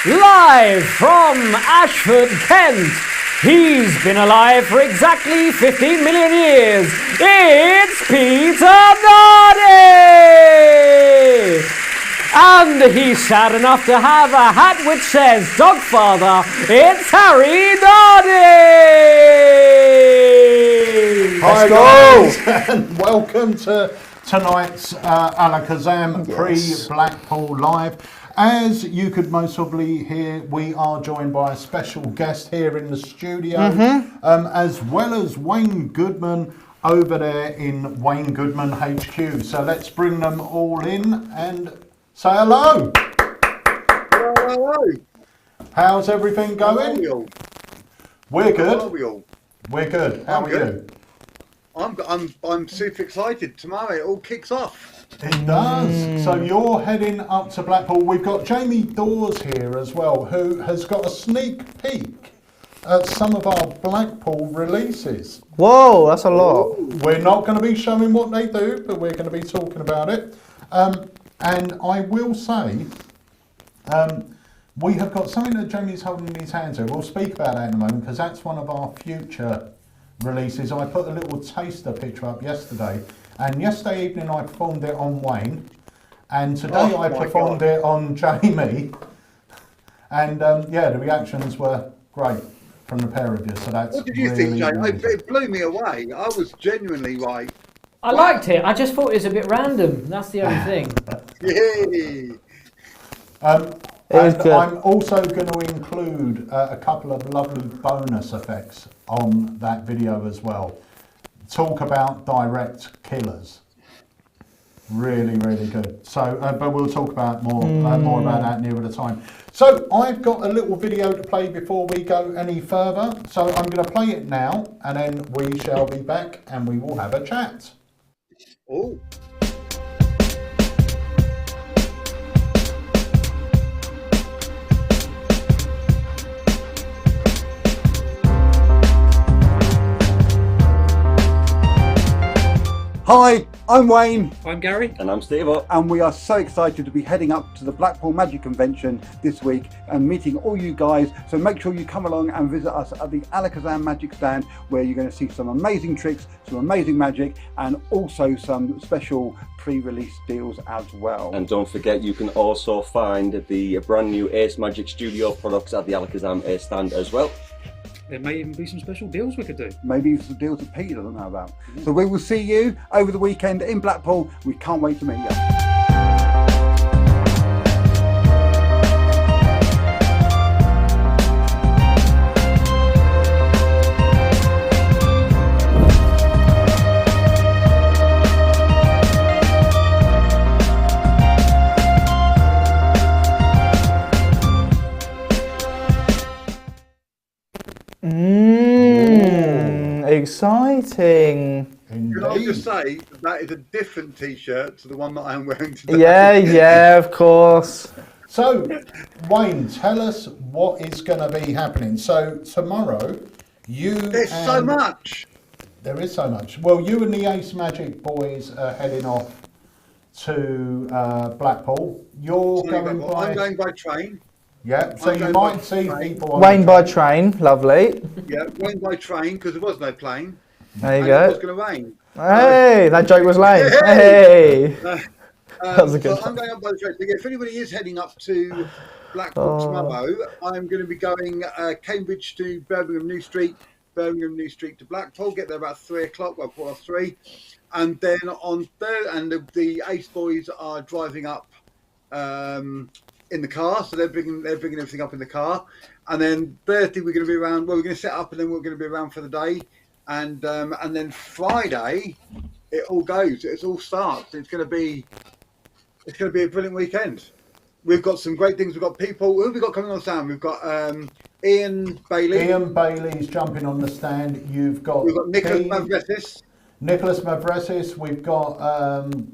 live from Ashford, Kent. He's been alive for exactly 15 million years. It's Peter Nardi! And he's sad enough to have a hat which says Dogfather. It's Harry Nardi! Hi guys, and welcome to tonight's ALAKAZAM pre-Blackpool Live. As you could most probably hear, we are joined by a special guest here in the studio, as well as Wayne Goodman over there in Wayne Goodman HQ. So let's bring them all in and say hello. Hello. How's everything going? We're good. We're good. How are you? I'm super excited. Tomorrow it all kicks off. It does. So you're heading up to Blackpool. We've got Jamie Dawes here as well, who has got a sneak peek at some of our Blackpool releases. Whoa, that's a lot. We're not going to be showing what they do, but we're going to be talking about it. And I will say, we have got something that Jamie's holding in his hands here. We'll speak about that in a moment, because that's one of our future releases. I put a little taster picture up yesterday. And yesterday evening I performed it on Wayne, and today I performed it on Jamie, and yeah, the reactions were great from the pair of you. So that's what did you think, Jamie? It blew me away. I was genuinely like, I liked it. I just thought it was a bit random. That's the only thing. yay! And I'm also going to include a couple of lovely bonus effects on that video as well. Talk about direct killers. Really, really good. So, but we'll talk about more about that nearer the time. So, I've got a little video to play before we go any further. So, I'm going to play it now, and then we shall be back, and we will have a chat. Oh. Hi, I'm Wayne. I'm Gary. And I'm Steve. And we are so excited to be heading up to the Blackpool Magic Convention this week and meeting all you guys. So make sure you come along and visit us at the AlakazamMagicUK Magic stand, where you're going to see some amazing tricks, some amazing magic, and also some special pre-release deals as well. And don't forget, you can also find the brand new Ace Magic Studio products at the AlakazamMagicUK Ace stand as well. There may even be some special deals we could do. Maybe some deals that Peter doesn't know about. So we will see you over the weekend in Blackpool. We can't wait to meet you. Exciting. Indeed. Can I just say that is a different T-shirt to the one that I'm wearing today? Yeah, of course. So, Wayne, tell us what is going to be happening. So, tomorrow, There's so much. There is so much. Well, you and the Ace Magic boys are heading off to Blackpool. I'm going by train. Yeah, so you might see people on Wayne by train, lovely. Yeah, Wayne by train, because there was no plane. There you go. It was going to rain. Hey, that joke was lame. Hey. That was a good So I'm going up by the train. So if anybody is heading up to Blackpool tomorrow, I'm going to be going Cambridge to Birmingham New Street, Birmingham New Street to Blackpool, get there about 3 o'clock, well, 3:15. And then on the Ace boys are driving up in the car, so they're bringing everything up in the car. And then Thursday we're going to be around. Well, we're going to set up, and then we're going to be around for the day. And then Friday, it all goes. It all starts. It's going to be a brilliant weekend. We've got some great things. We've got people. Who have we got coming on the stand? We've got Ian Bailey. Ian Bailey's jumping on the stand. We've got Nicholas Mavresis. We've got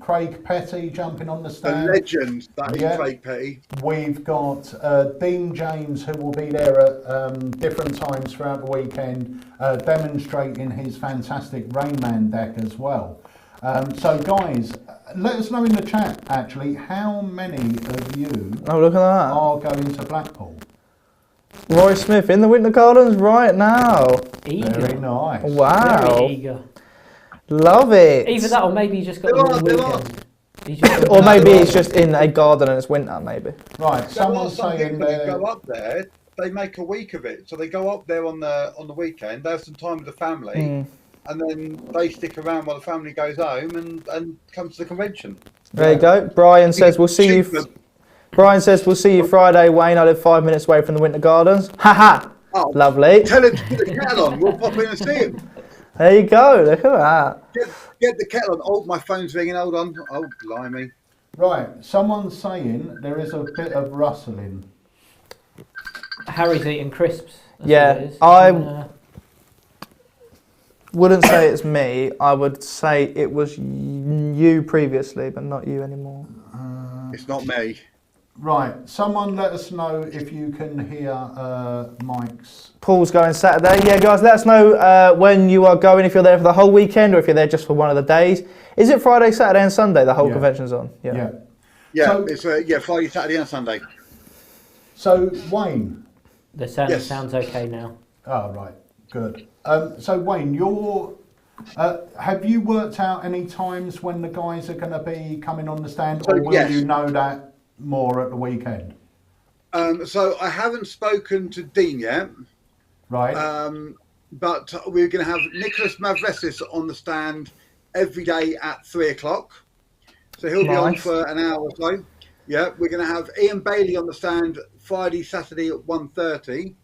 Craig Petty jumping on the stand. The legend that is Craig Petty. We've got Dean James, who will be there at different times throughout the weekend, demonstrating his fantastic Rain Man deck as well. So guys, let us know in the chat actually how many of you look at that. are going to Blackpool. Roy Smith in the Winter Gardens right now. Eager. Very nice. Wow. Very eager. Love it. Either that or maybe he just got them on the weekend. He's just Or maybe it's just in a garden and it's winter, maybe. Right, There someone's are some saying people that there. go up there. They make a week of it, so they go up there on the weekend. They have some time with the family, and then they stick around while the family goes home and comes to the convention. There you go. Brian says we'll see you. Brian says we'll see you Friday, Wayne. I live 5 minutes away from the Winter Gardens. Haha. Oh, Lovely. Tell him to put the kettle on. We'll pop in and see him. There you go. Look at that. Get the kettle on. Oh, my phone's ringing. Hold on. Oh, blimey. Right, someone's saying there is a bit of rustling. Harry's eating crisps. That's Yeah, what it is. I wouldn't say it's me. I would say it was you previously, but not you anymore. It's not me. Right, someone let us know if you can hear Mike's. Paul's going Saturday. Yeah, guys, let us know when you are going, if you're there for the whole weekend or if you're there just for one of the days. Is it Friday, Saturday and Sunday the whole convention's on? Yeah. Yeah, So- it's Friday, Saturday and Sunday. So, Wayne. The sound Yes. sounds okay now. Oh, right, good. So, Wayne, have you worked out any times when the guys are going to be coming on the stand, or will yes. you know that more at the weekend? So I haven't spoken to Dean yet. Right. But we're going to have Nicholas Mavresis on the stand every day at 3 o'clock. So he'll be on for an hour or so. Yeah, we're going to have Ian Bailey on the stand Friday, Saturday at 1:30.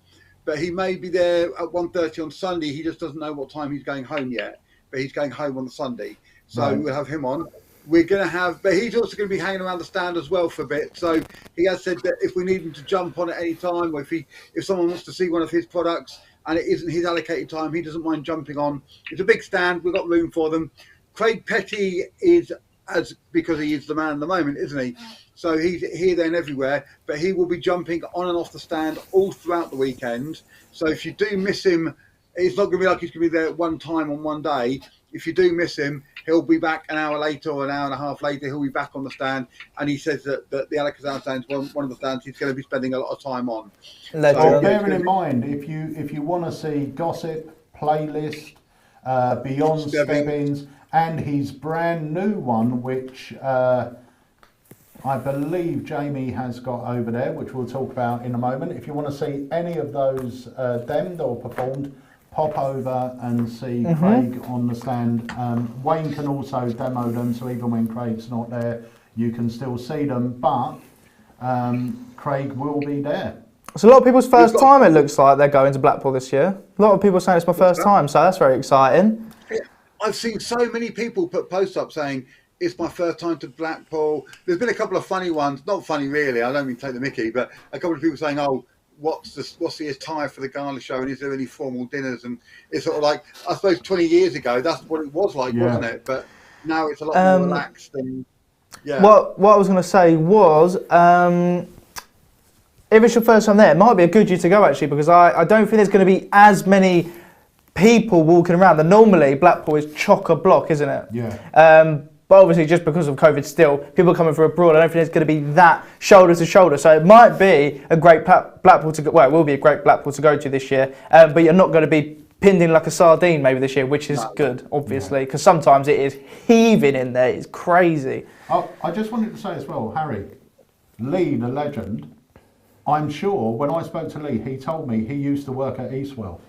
But he may be there at 1:30 on Sunday. He just doesn't know what time he's going home yet. But he's going home on the Sunday. So we'll have him on. We're going to have, but he's also going to be hanging around the stand as well for a bit. So he has said that if we need him to jump on at any time, or if someone wants to see one of his products and it isn't his allocated time, he doesn't mind jumping on. It's a big stand. We've got room for them. Craig Petty is, because he is the man at the moment, isn't he? So he's here, there and everywhere, but he will be jumping on and off the stand all throughout the weekend. So if you do miss him, it's not going to be like he's going to be there at one time on one day. If you do miss him, he'll be back an hour later or an hour and a half later. He'll be back on the stand, and he says that the AlakazamM stand is one of the stands he's going to be spending a lot of time on. So bearing in mind, if you want to see Gossip, Playlist, Beyond Stebbins, and his brand new one, which I believe Jamie has got over there, which we'll talk about in a moment. If you want to see any of those demmed or performed, pop over and see Craig on the stand. Wayne can also demo them, so even when Craig's not there, you can still see them, but Craig will be there. It's a lot of people's first time, it looks like, they're going to Blackpool this year. A lot of people saying it's my first time, so that's very exciting. I've seen so many people put posts up saying, it's my first time to Blackpool. There's been a couple of funny ones, not funny really, I don't mean to take the mickey, but a couple of people saying, oh, what's the attire for the gala show, and is there any formal dinners? And it's sort of like, I suppose 20 years ago that's what it was like, wasn't it? But now it's a lot more relaxed. And what I was going to say was, if it's your first time there, it might be a good year to go actually, because I don't think there's going to be as many people walking around. And normally Blackpool is chock-a-block, isn't it? Yeah. But obviously, just because of COVID still, people coming from abroad, I don't think it's going to be that shoulder to shoulder. So it might be a great Blackpool to go, well, it will be a great Blackpool to go to this year, but you're not going to be pinned in like a sardine maybe this year, which is good, obviously, because sometimes it is heaving in there. It's crazy. Oh, I just wanted to say as well, Harry, Lee, the legend, I'm sure when I spoke to Lee, he told me he used to work at Eastwell.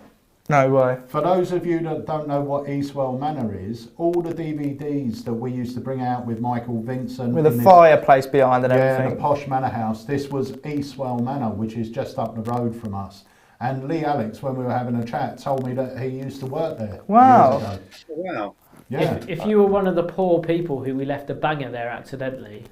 No way. For those of you that don't know what Eastwell Manor is, all the DVDs that we used to bring out with Michael Vincent, with a fireplace behind and everything. Yeah, the posh manor house. This was Eastwell Manor, which is just up the road from us. And Lee Alex, when we were having a chat, told me that he used to work there. Wow. Years ago. wow. Yeah. If you were one of the poor people who we left a banger there accidentally,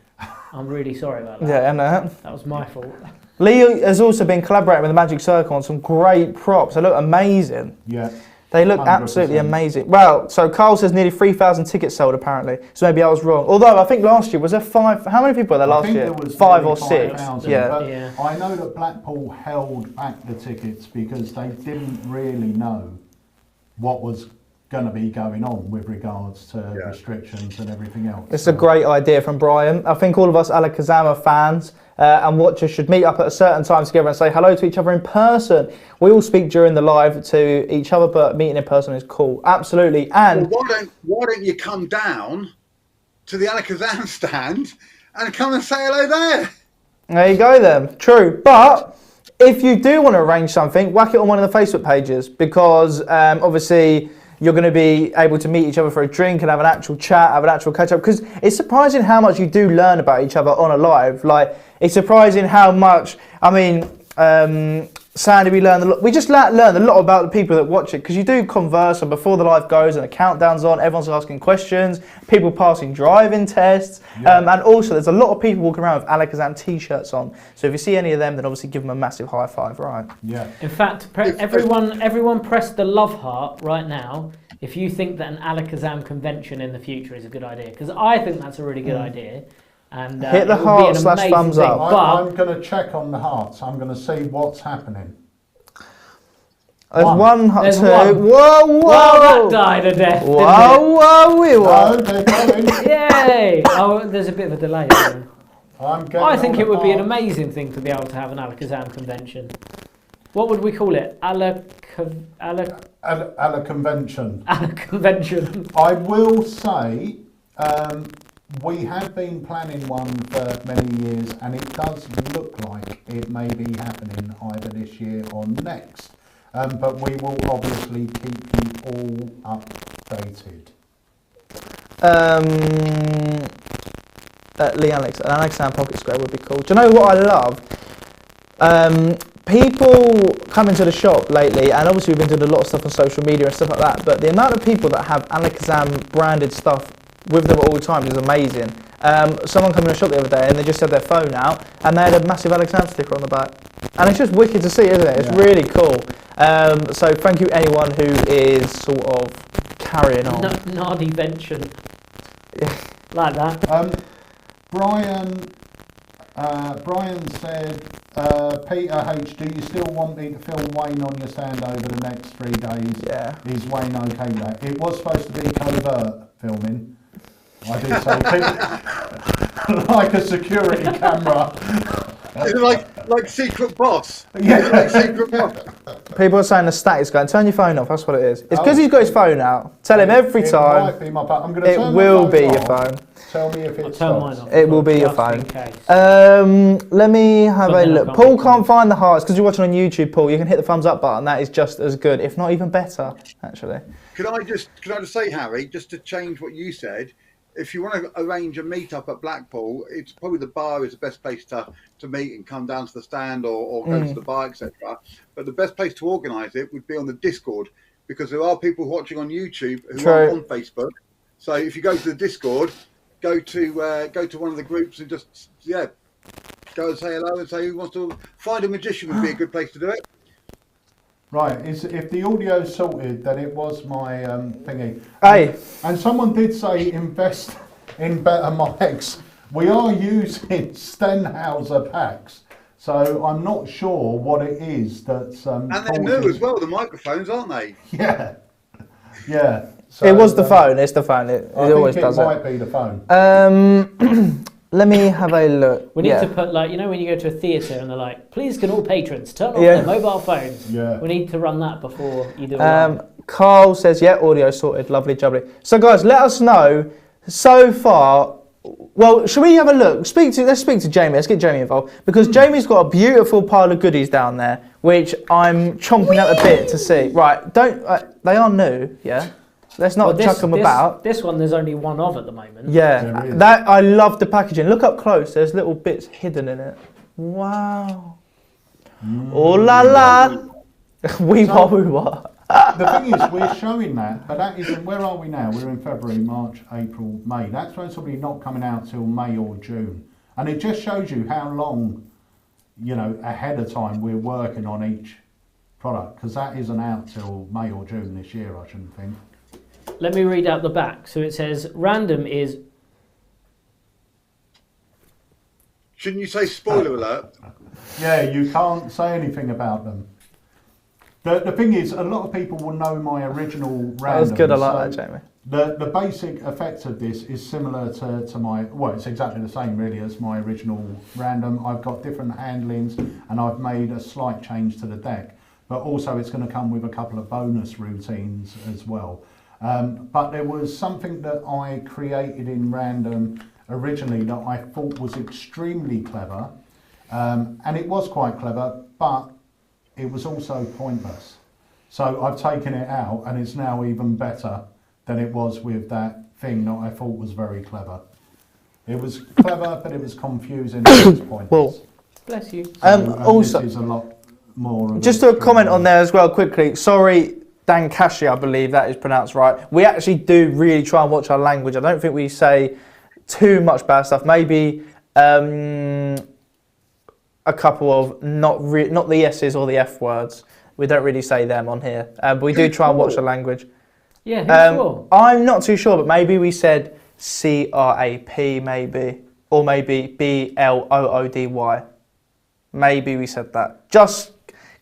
I'm really sorry about that. Yeah, I know. That was my fault. Lee has also been collaborating with the Magic Circle on some great props. They look amazing. Yeah. They look 100%. absolutely amazing. Well, so Carl says nearly 3,000 tickets sold apparently. So maybe I was wrong. Although I think last year, was there 5? How many people were there last year? There was 5 or 6. 5,000, Yeah. but I know that Blackpool held back the tickets because they didn't really know what was going to be going on with regards to restrictions and everything else. It's a great idea from Brian. I think all of us AlakazamMagicUK fans and watchers should meet up at a certain time together and say hello to each other in person. We all speak during the live to each other, but meeting in person is cool. Absolutely. And well, why don't you come down to the AlakazamMagicUK stand and come and say hello there? There you go then. True. But if you do want to arrange something, whack it on one of the Facebook pages, because obviously you're going to be able to meet each other for a drink and have an actual chat, have an actual catch up, because it's surprising how much you do learn about each other on a live. Like, it's surprising how much, I mean, Sandy, we learned a lot. We just learned a lot about the people that watch it, because you do converse, and before the live goes and the countdown's on, everyone's asking questions, people passing driving tests, and also there's a lot of people walking around with Alakazam t-shirts on. So if you see any of them, then obviously give them a massive high five, right? Yeah. In fact, everyone press the love heart right now if you think that an Alakazam convention in the future is a good idea, because I think that's a really good idea. And hit the heart / thumbs up. I'm going to check on the hearts. I'm going to see what's happening. There's one heart. There's two. one. Whoa, whoa! Well, that died a death. Whoa, No, they're going. Yay! Oh, there's a bit of a delay there. I think it would be an heart. amazing thing to be able to have an Alakazam convention. What would we call it? Convention. Convention. I will say, we have been planning one for many years, and it does look like it may be happening either this year or next. But we will obviously keep you all updated. Lee Alex, an Alakazam Pocket Square would be cool. Do you know what I love? People come into the shop lately, and obviously we've been doing a lot of stuff on social media and stuff like that, but the amount of people that have Alakazam branded stuff with them all the time is amazing. Someone came in the shop the other day and they just had their phone out and they had a massive Alakazam sticker on the back. And it's just wicked to see, isn't it? It's really cool. So thank you anyone who is sort of carrying on. Nardivention. Like that. Brian said, Peter H, do you still want me to film Wayne on your stand over the next 3 days? Yeah. Is Wayne okay with that? It was supposed to be covert filming. I did say, like a security camera. like Secret Boss. Yeah. Like Secret Boss. People are saying the static's going. Turn your phone off. That's what it is. It's because he's got his phone out. Tell him every time. Might be my phone. I'm gonna It turn will my be phone your off. phone. Tell me if it turn mine stops. off. It will be your Just phone. in case. Let me have But a then I look. can't Paul be can't find the hearts because you're watching on YouTube, Paul. You can hit the thumbs up button. That is just as good, if not even better, actually. Could I just say, Harry, just to change what you said, if you want to arrange a meet-up at Blackpool, it's probably the bar is the best place to meet and come down to the stand or go to the bar, etc. But the best place to organise it would be on the Discord, because there are people watching on YouTube who aren't on Facebook. So if you go to the Discord, go to one of the groups and just go and say hello and say who wants to find a magician would be a good place to do it. Right, if the audio's sorted, then it was my thingy. Hey. And someone did say invest in better mics. We are using Stenhauser packs, so I'm not sure what it is that's... and they're new as well, the microphones, aren't they? Yeah, yeah. So, It was the phone. It's the phone. It always does it might be the phone. Let me have a look. We need to put, like, you know when you go to a theatre and they're like, please can all patrons turn off their mobile phones. Yeah. We need to run that before you do it. Carl says, yeah, audio sorted, lovely, jubbly. So guys, let us know, so far, well, should we have a look? Let's speak to Jamie, let's get Jamie involved, because Jamie's got a beautiful pile of goodies down there, which I'm chomping at the bit to see. Right, they are new, yeah? Let's not chuck them about. This one, there's only one of at the moment. Yeah, that I love the packaging. Look up close. There's little bits hidden in it. Wow. Oh la la. We what? The thing is, we're showing that, but that isn't. Where are we now? We're in February, March, April, May. That's probably not coming out till May or June, and it just shows you how long, ahead of time we're working on each product, because that isn't out till May or June this year, I shouldn't think. Let me read out the back. So it says, random is... Shouldn't you say spoiler alert? Yeah, you can't say anything about them. The thing is, a lot of people will know my original random. That was good, I like that, Jamie. The basic effect of this is similar to my, well, it's exactly the same really as my original random. I've got different handlings and I've made a slight change to the deck, but also it's going to come with a couple of bonus routines as well. But there was something that I created in random originally that I thought was extremely clever, and it was quite clever, but it was also pointless. So I've taken it out and it's now even better than it was with that thing that I thought was very clever. It was clever, but it was confusing and it was pointless. Well, bless you. Also, this is a lot more. Just a comment on there as well, quickly. Sorry, Dan Kashi, I believe that is pronounced right. We actually do really try and watch our language. I don't think we say too much bad stuff. Maybe a couple of not the S's or the F words. We don't really say them on here, but we do try and watch the language. Yeah, who's sure? I'm not too sure, but maybe we said CRAP, maybe, or maybe BLOODY. Maybe we said that. Just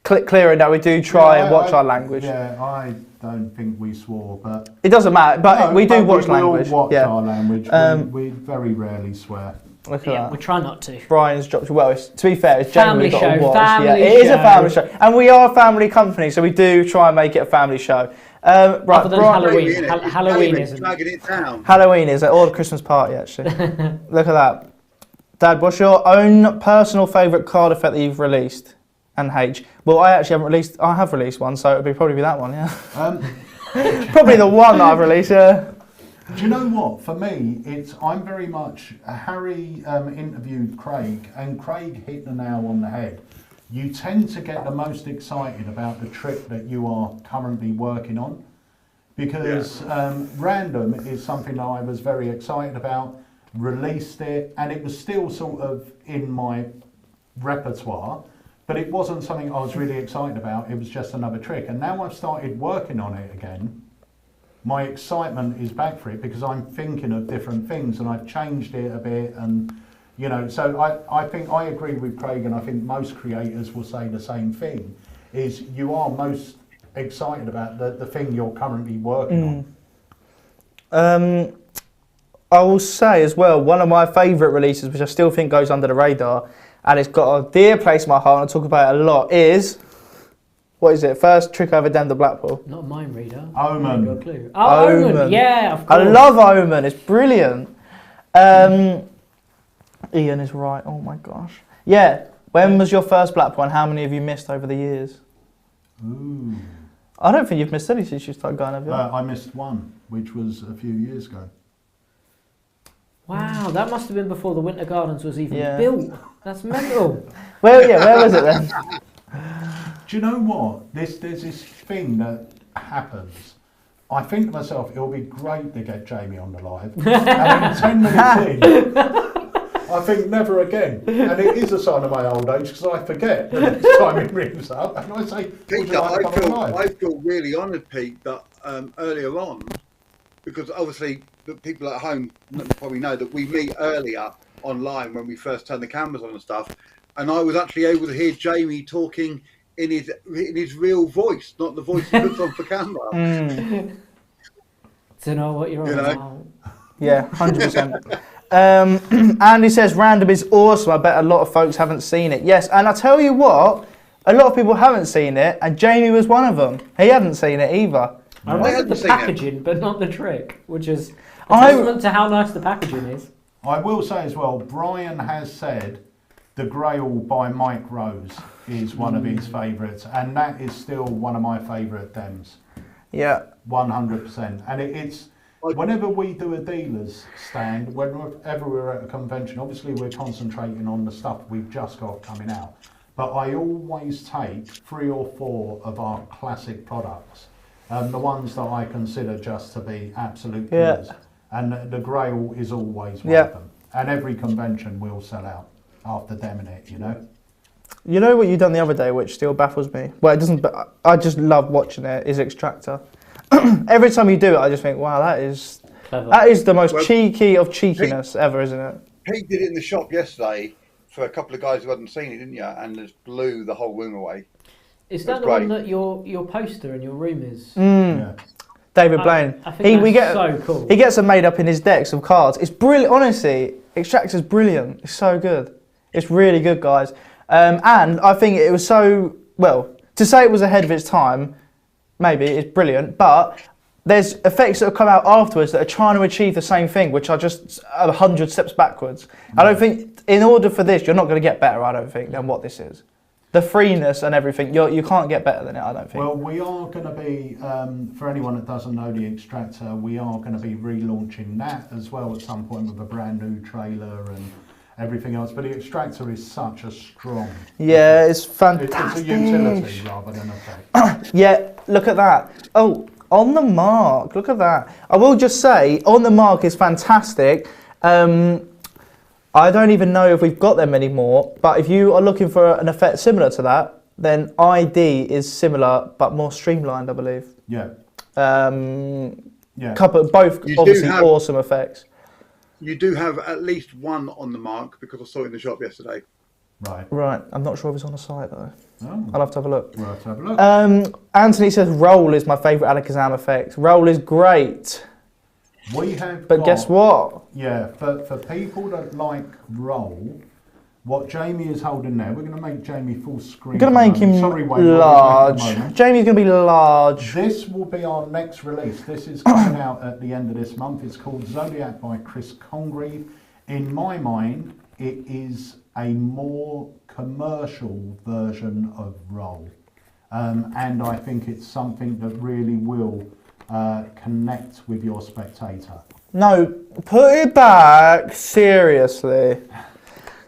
clearing that we do try and watch our language. Yeah, I don't think we swore, but it doesn't matter. But no, we do watch language. We all watch our language. We very rarely swear. Look at that. We try not to. Brian's dropped. Well, to be fair, it's family generally got show. to watch. Family yeah, it is a family show, and we are a family company, so we do try and make it a family show. Right, other than Brian, Halloween. Halloween isn't. It down. Halloween is or the Christmas party actually. Look at that, Dad. What's your own personal favourite card effect that you've released? And H. Well, I actually haven't released. I have released one, so it'll probably be that one. Yeah. Probably the one that I've released. Yeah. Do you know what? For me, I'm very much. Harry interviewed Craig, and Craig hit the nail on the head. You tend to get the most excited about the trick that you are currently working on, because random is something that I was very excited about. Released it, and it was still sort of in my repertoire, but it wasn't something I was really excited about. It was just another trick, and now I've started working on it again. My excitement is back for it because I'm thinking of different things and I've changed it a bit, and you know, so I think I agree with Craig, and I think most creators will say the same thing, is you are most excited about the thing you're currently working on. I will say as well, one of my favourite releases, which I still think goes under the radar, and it's got a dear place in my heart and I talk about it a lot, is... What is it? First trick I ever done the Blackpool. Not a mind reader. Omen. Got a clue. Oh, Omen. Yeah, of course. I love Omen. It's brilliant. Ian is right. Oh my gosh. Yeah. When was your first Blackpool and how many have you missed over the years? Ooh. I don't think you've missed any since you started going, have you? I missed one, which was a few years ago. Wow, that must have been before the Winter Gardens was even built. That's mental. Where was it then? Do you know what? There's this thing that happens. I think to myself, it'll be great to get Jamie on the live. And then 10 minutes in, I think never again. And it is a sign of my old age because I forget the next time it rings up. And I say, Pete, I feel really honoured, Pete, that earlier on, because obviously the people at home probably know that we meet earlier online when we first turn the cameras on and stuff. And I was actually able to hear Jamie talking in his real voice, not the voice he puts on for camera. To know what you're on about. Yeah, 100%. Andy says random is awesome. I bet a lot of folks haven't seen it. Yes, and I tell you what, a lot of people haven't seen it, and Jamie was one of them. He hadn't seen it either. I remember the packaging, but not the trick, which is a testament to how nice the packaging is. I will say as well, Brian has said the Grail by Mike Rose is one of his favourites, and that is still one of my favourite dems. Yeah. 100%. And it's, whenever we do a dealer's stand, whenever we're at a convention, obviously we're concentrating on the stuff we've just got coming out. But I always take 3 or 4 of our classic products, the ones that I consider just to be absolute killers. And the Grail is always one of them. And every convention will sell out after demming it, you know. You know what you done the other day, which still baffles me? Well, it doesn't, but I just love watching it, is Extractor. Every time you do it, I just think, wow, that is the most cheeky of cheekiness ever, isn't it? Pete did it in the shop yesterday for a couple of guys who hadn't seen it, didn't you? And just blew the whole room away. Is that the one that your poster in your room is? Yeah. David Blaine. I think that's so cool. He gets them made up in his decks of cards. It's brilliant. Honestly, Extractor's brilliant. It's so good. It's really good, guys. And I think it was so, well, to say it was ahead of its time, maybe it's brilliant, but there's effects that have come out afterwards that are trying to achieve the same thing, which are just 100 steps backwards. I don't think, in order for this, you're not going to get better, I don't think, than what this is. The freeness and everything, you can't get better than it, I don't think. Well, we are going to be, for anyone that doesn't know the Extractor, we are going to be relaunching that as well at some point with a brand new trailer and everything else. But the Extractor is such a strong... Yeah, it's fantastic. It's a utility rather than a effect. Yeah, look at that. Oh, on the mark, look at that. I will just say, on the mark is fantastic. I don't even know if we've got them anymore, but if you are looking for an effect similar to that, then ID is similar but more streamlined, I believe. Yeah. Yeah. Both obviously awesome effects. You do have at least one on the mark because I saw it in the shop yesterday. Right. I'm not sure if it's on the site though. Oh. I'll have to have a look. We'll have to have a look. Anthony says Roll is my favourite AlakazamMagicUK effect. Roll is great. We have But guess what? Yeah, for people that like Roll, what Jamie is holding there, we're going to make Jamie full screen. We're going to make him large. Jamie's going to be large. This will be our next release. This is coming out at the end of this month. It's called Zodiac by Chris Congreve. In my mind, it is a more commercial version of Roll. And I think it's something that really will connect with your spectator. No, put it back. Seriously.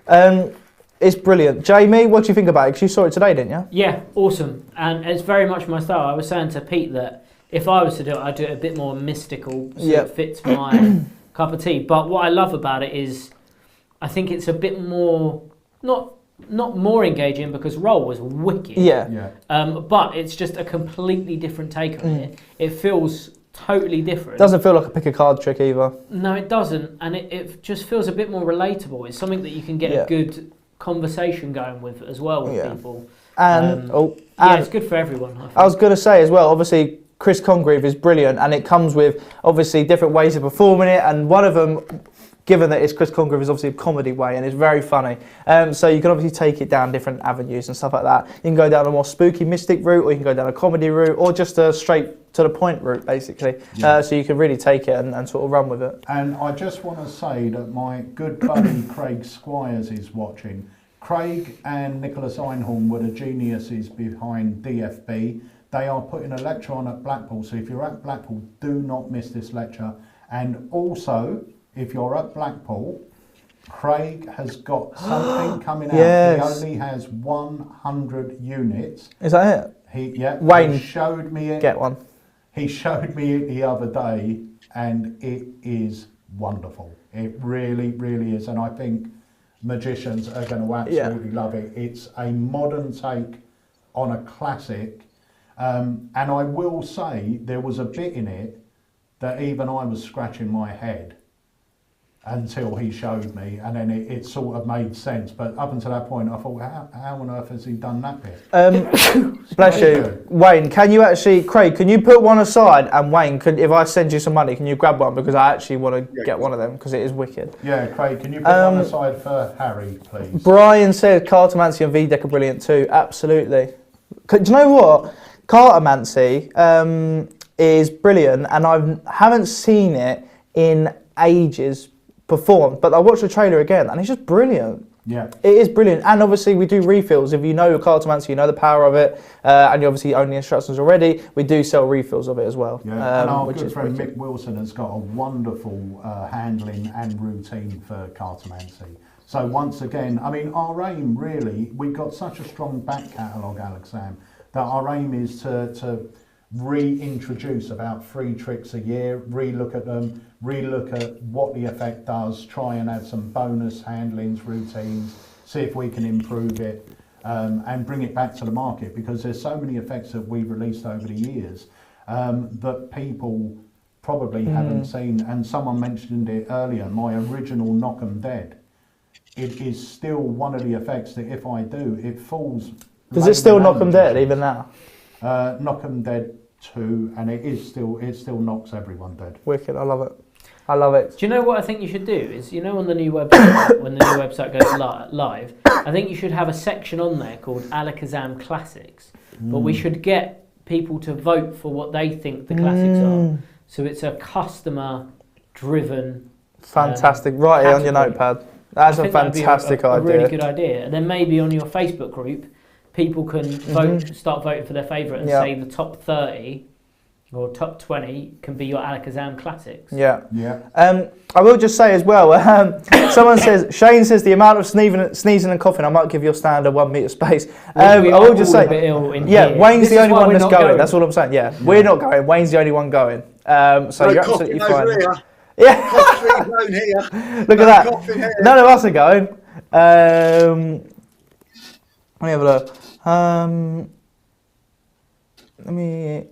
It's brilliant. Jamie, what do you think about it? Because you saw it today, didn't you? Yeah, awesome. And it's very much my style. I was saying to Pete that if I was to do it, I'd do it a bit more mystical so it fits my cup of tea. But what I love about it is I think it's a bit more, not more engaging because Roll was wicked. Yeah. But it's just a completely different take on it. It feels totally different. Doesn't feel like a pick a card trick either. No, it doesn't. And it just feels a bit more relatable. It's something that you can get a good conversation going with as well with people. And, it's good for everyone. I was going to say as well, obviously, Chris Congreve is brilliant and it comes with obviously different ways of performing it, and one of them, given that it's Chris Congreve, is obviously a comedy way and it's very funny. So you can obviously take it down different avenues and stuff like that. You can go down a more spooky mystic route, or you can go down a comedy route, or just a straight to the point route, basically. So you can really take it and sort of run with it. And I just want to say that my good buddy Craig Squires is watching. Craig and Nicholas Einhorn were the geniuses behind DFB. They are putting a lecture on at Blackpool, so if you're at Blackpool, do not miss this lecture. And also, if you're at Blackpool, Craig has got something coming out. He only has 100 units. Is that it? Wayne, he showed me it. Get one. He showed me it the other day, and it is wonderful. It really, really is. And I think magicians are going to absolutely love it. It's a modern take on a classic. And I will say there was a bit in it that even I was scratching my head until he showed me, and then it sort of made sense. But up until that point, I thought, how on earth has he done that bit? Bless you. Wayne, can you actually, Craig, can you put one aside? And Wayne, if I send you some money, can you grab one? Because I actually want to get one of them, because it is wicked. Yeah, Craig, can you put one aside for Harry, please? Brian says Cartomancy and VDeck are brilliant too. Absolutely. Do you know what? Cartomancy is brilliant, and I haven't seen it in ages performed, but I watched the trailer again and it's just brilliant. Yeah, it is brilliant. And obviously we do refills. If you know Cartomancy, you know the power of it, and you obviously own the instructions already, we do sell refills of it as well. Yeah, and our good friend Mick Wilson has got a wonderful handling and routine for Cartomancy. So once again, I mean, our aim really, we've got such a strong back catalogue, Alakazam, that our aim is to reintroduce about 3 tricks a year, relook at them, relook at what the effect does, try and add some bonus handlings, routines, see if we can improve it, and bring it back to the market, because there's so many effects that we've released over the years that people probably haven't seen. And someone mentioned it earlier, my original Knock 'em Dead. It is still one of the effects that if I do, it falls Does it still knock them dead even now? Knock them dead too, and it still knocks everyone dead. Wicked, I love it. I love it. Do you know what I think you should do? Is, you know, on the new website, when the new website goes live, I think you should have a section on there called ALAKAZAM Classics. But we should get people to vote for what they think the classics are. So it's a customer-driven. Fantastic. Write it on your notepad. That's a fantastic idea. A really good idea. And then maybe on your Facebook group, people can vote, start voting for their favourite, and say the top 30 or top 20 can be your ALAKAZAM classics. Yeah. I will just say as well, someone says, Shane says the amount of sneezing and coughing, I might give your stand a 1 metre space. I will just say, Wayne's the only one that's going. That's all I'm saying. Yeah, we're not going. Wayne's the only one going. So you're absolutely fine. Yeah. Look at that. None of us are going. Let me have a look.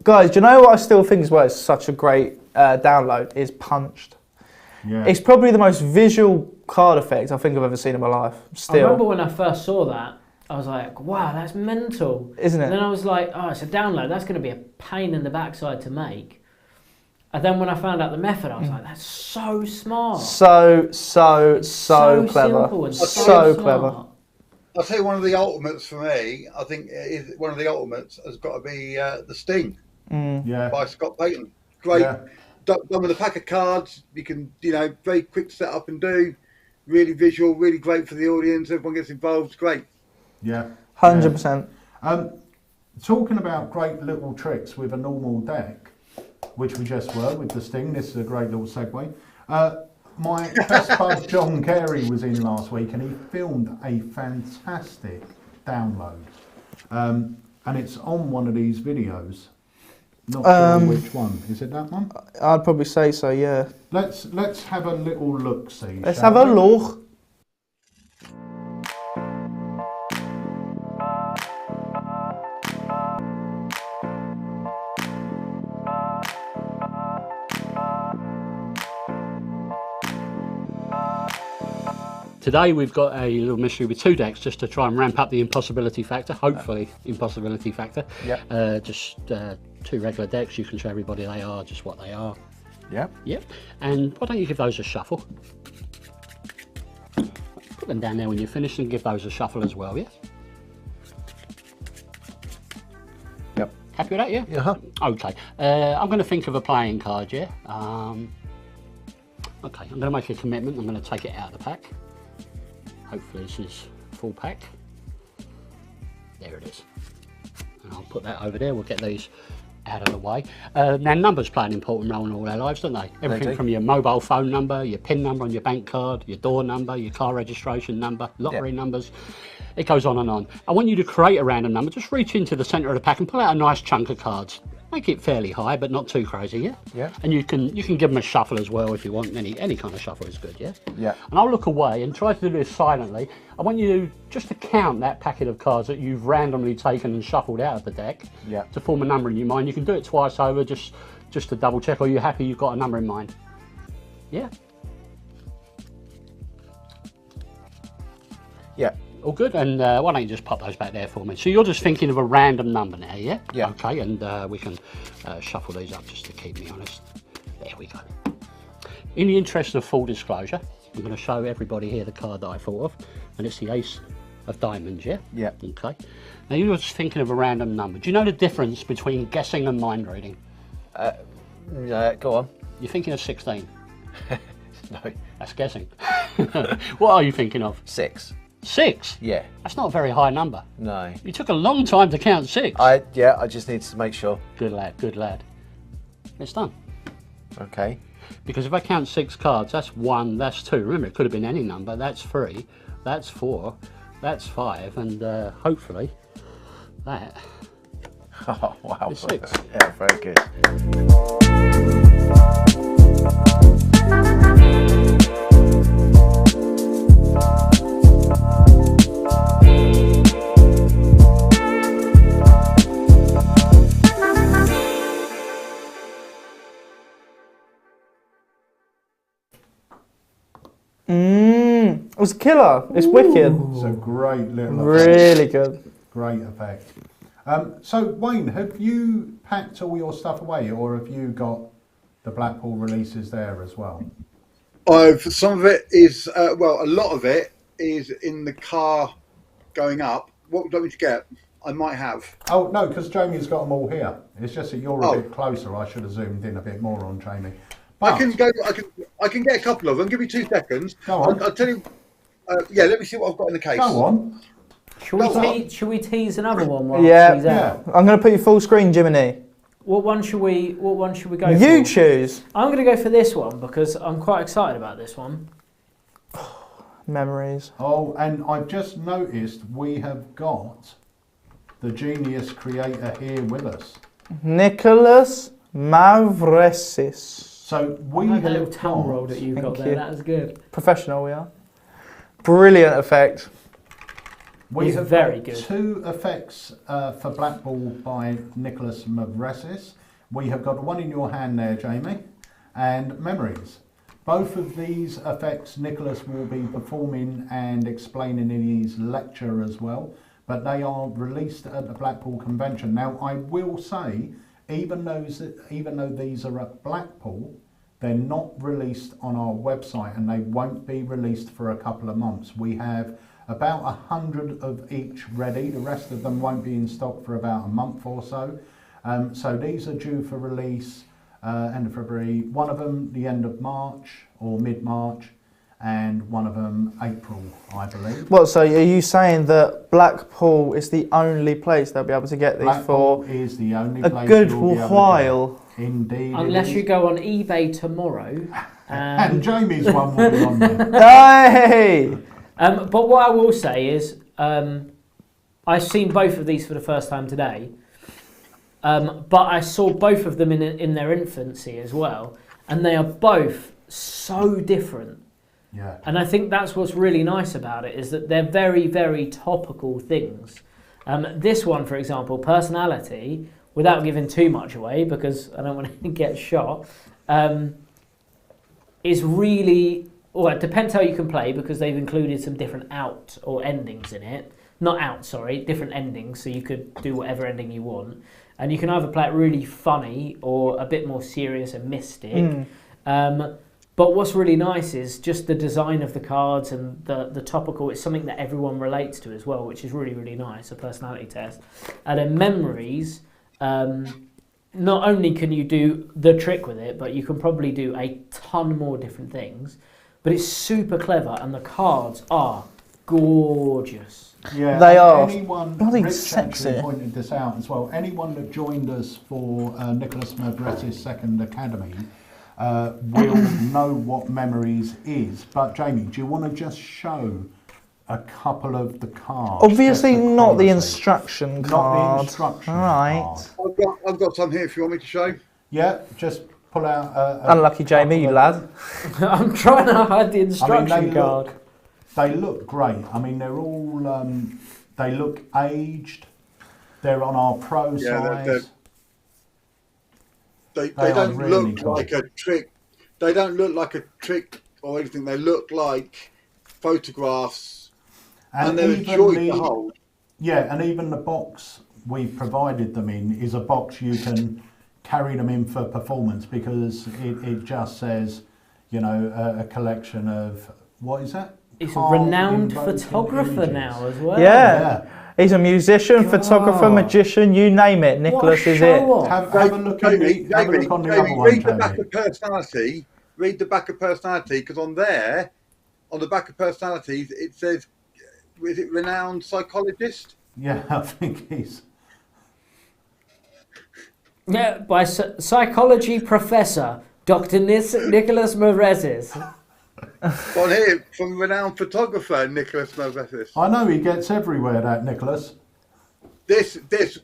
Guys, do you know what I still think as well is such a great download is Punched. Yeah. It's probably the most visual card effect I think I've ever seen in my life. Still. I remember when I first saw that, I was like, wow, that's mental. Isn't it? And then I was like, oh, it's a download. That's going to be a pain in the backside to make. And then when I found out the method, I was like, that's so smart. So clever. Simple and so clever. I'll tell you one of the ultimates for me. I think one of the ultimates has got to be the Sting by Scott Payton. Great, done with a pack of cards. You can, very quick setup and do. Really visual, really great for the audience. Everyone gets involved. It's great. Yeah, 100%. Talking about great little tricks with a normal deck, which we just were with the Sting. This is a great little segue. My best bud John Carey was in last week, and he filmed a fantastic download, and it's on one of these videos. Not sure which one. Is it that one? I'd probably say so. Yeah. Let's have a little look. See. Let's have a look. Today we've got a little mystery with 2 decks just to try and ramp up the impossibility factor, hopefully impossibility factor. Yeah. Just 2 regular decks, you can show everybody they are just what they are. Yeah. Yep. And why don't you give those a shuffle? Put them down there when you're finished and give those a shuffle as well, yeah? Yep. Happy with that, yeah? Yeah. Okay. I'm going to think of a playing card, yeah? Okay, I'm going to make a commitment. I'm going to take it out of the pack. Hopefully this is full pack. There it is. And I'll put that over there. We'll get these out of the way. Now numbers play an important role in all our lives, don't they? Everything from your mobile phone number, your PIN number on your bank card, your door number, your car registration number, lottery numbers. It goes on and on. I want you to create a random number. Just reach into the centre of the pack and pull out a nice chunk of cards. Make it fairly high, but not too crazy, yeah? Yeah. And you can give them a shuffle as well if you want. Any kind of shuffle is good, yeah? Yeah. And I'll look away and try to do this silently. I want you just to count that packet of cards that you've randomly taken and shuffled out of the deck to form a number in your mind. You can do it twice over just to double check, or you're happy you've got a number in mind. Yeah? Yeah. All good, and why don't you just pop those back there for me? So you're just thinking of a random number now, yeah? Yeah. Okay, and we can shuffle these up just to keep me honest. There we go. In the interest of full disclosure, I'm going to show everybody here the card that I thought of, and it's the Ace of Diamonds, yeah? Yeah. Okay. Now you're just thinking of a random number. Do you know the difference between guessing and mind reading? Go on. You're thinking of 16. No. That's guessing. What are you thinking of? 6. 6? Yeah. That's not a very high number. No. You took a long time to count 6. I just need to make sure. Good lad, good lad. It's done. Okay. Because if I count 6 cards, that's 1, that's 2. Remember, it could have been any number. That's 3, that's 4, that's 5, and hopefully that. Oh, wow. Is 6. Yeah, very good. It was killer. It's wicked. It's a great little. Really good. Great effect. So Wayne, have you packed all your stuff away, or have you got the Blackpool releases there as well? Some of it is a lot of it is in the car going up. What would you like me to get? I might have. Oh no, because Jamie's got them all here. It's just that you're a bit closer. I should have zoomed in a bit more on Jamie. But I can get a couple of them. Give me 2 seconds. Go on. I'll tell you. Let me see what I've got in the case. Go on. Should we tease another one? While she's out? I'm going to put you full screen, Jiminy. What one should we go for? You choose. I'm going to go for this one because I'm quite excited about this one. Memories. Oh, and I've just noticed we have got the genius creator here with us. Nicholas Mavresis. So we have have a little tongue roll that you got Thank there. you. That was good. Professional we are. Brilliant effect. We have very got good. 2 effects for Blackpool by Nicholas Mavresis. We have got one in your hand there, Jamie, and Memories. Both of these effects Nicholas will be performing and explaining in his lecture as well, but they are released at the Blackpool convention. Now I will say, even though these are at Blackpool, they're not released on our website and they won't be released for a couple of months. We have about 100 of each ready. The rest of them won't be in stock for about a month or so. So these are due for release end of February. One of them the end of March or mid-March, and one of them April, I believe. What, so are you saying that Blackpool is the only place they'll be able to get these Blackpool for is the only a place good you'll be able to while? get. Indeed. Unless you go on eBay tomorrow. And Jamie's one will be on there. Hey! But what I will say is, I've seen both of these for the first time today. But I saw both of them in their infancy as well, and they are both so different. Yeah. And I think that's what's really nice about it, is that they're very, very topical things. This one, for example, personality, without giving too much away because I don't want to get shot, is really, well, it depends how you can play because they've included some different out or endings in it. Not out, sorry, different endings, so you could do whatever ending you want. And you can either play it really funny or a bit more serious and mystic. But what's really nice is just the design of the cards and the topical. It's something that everyone relates to as well, which is really, really nice, a personality test. And then memories, not only can you do the trick with it, but you can probably do a ton more different things. But it's super clever and the cards are gorgeous. Yeah, they are bloody sexy. Actually pointed this out as well. Anyone that joined us for Nicholas Mavresis' Second Academy will know what Memories is. But Jamie, do you want to just show a couple of the cards? Obviously not the instruction card. Not the instruction card. I've got some here if you want me to show. Yeah, just pull out. Unlucky Jamie, you lad. I'm trying to hide the instruction card. They look great. I mean, they're all, they look aged. They're on our pro size. They don't really look cool. like a trick. They don't look like a trick or anything. They look like photographs, and they're a joy to hold. Yeah, and even the box we've provided them in is a box you can carry them in for performance because it just says, you know, a collection of, what is that? He's a renowned photographer now as well. Yeah. He's a musician, photographer, magician, you name it. Nicholas is it. Have a look on the other one, read the back of personality. Read the back of personality because on there, on the back of personality, it says, is it renowned psychologist? Yeah, I think he's. Yeah, by psychology professor, Dr. Nicholas Mavresis. On here, from renowned photographer, Nicholas Mavresis. I know he gets everywhere, that Nicholas. This,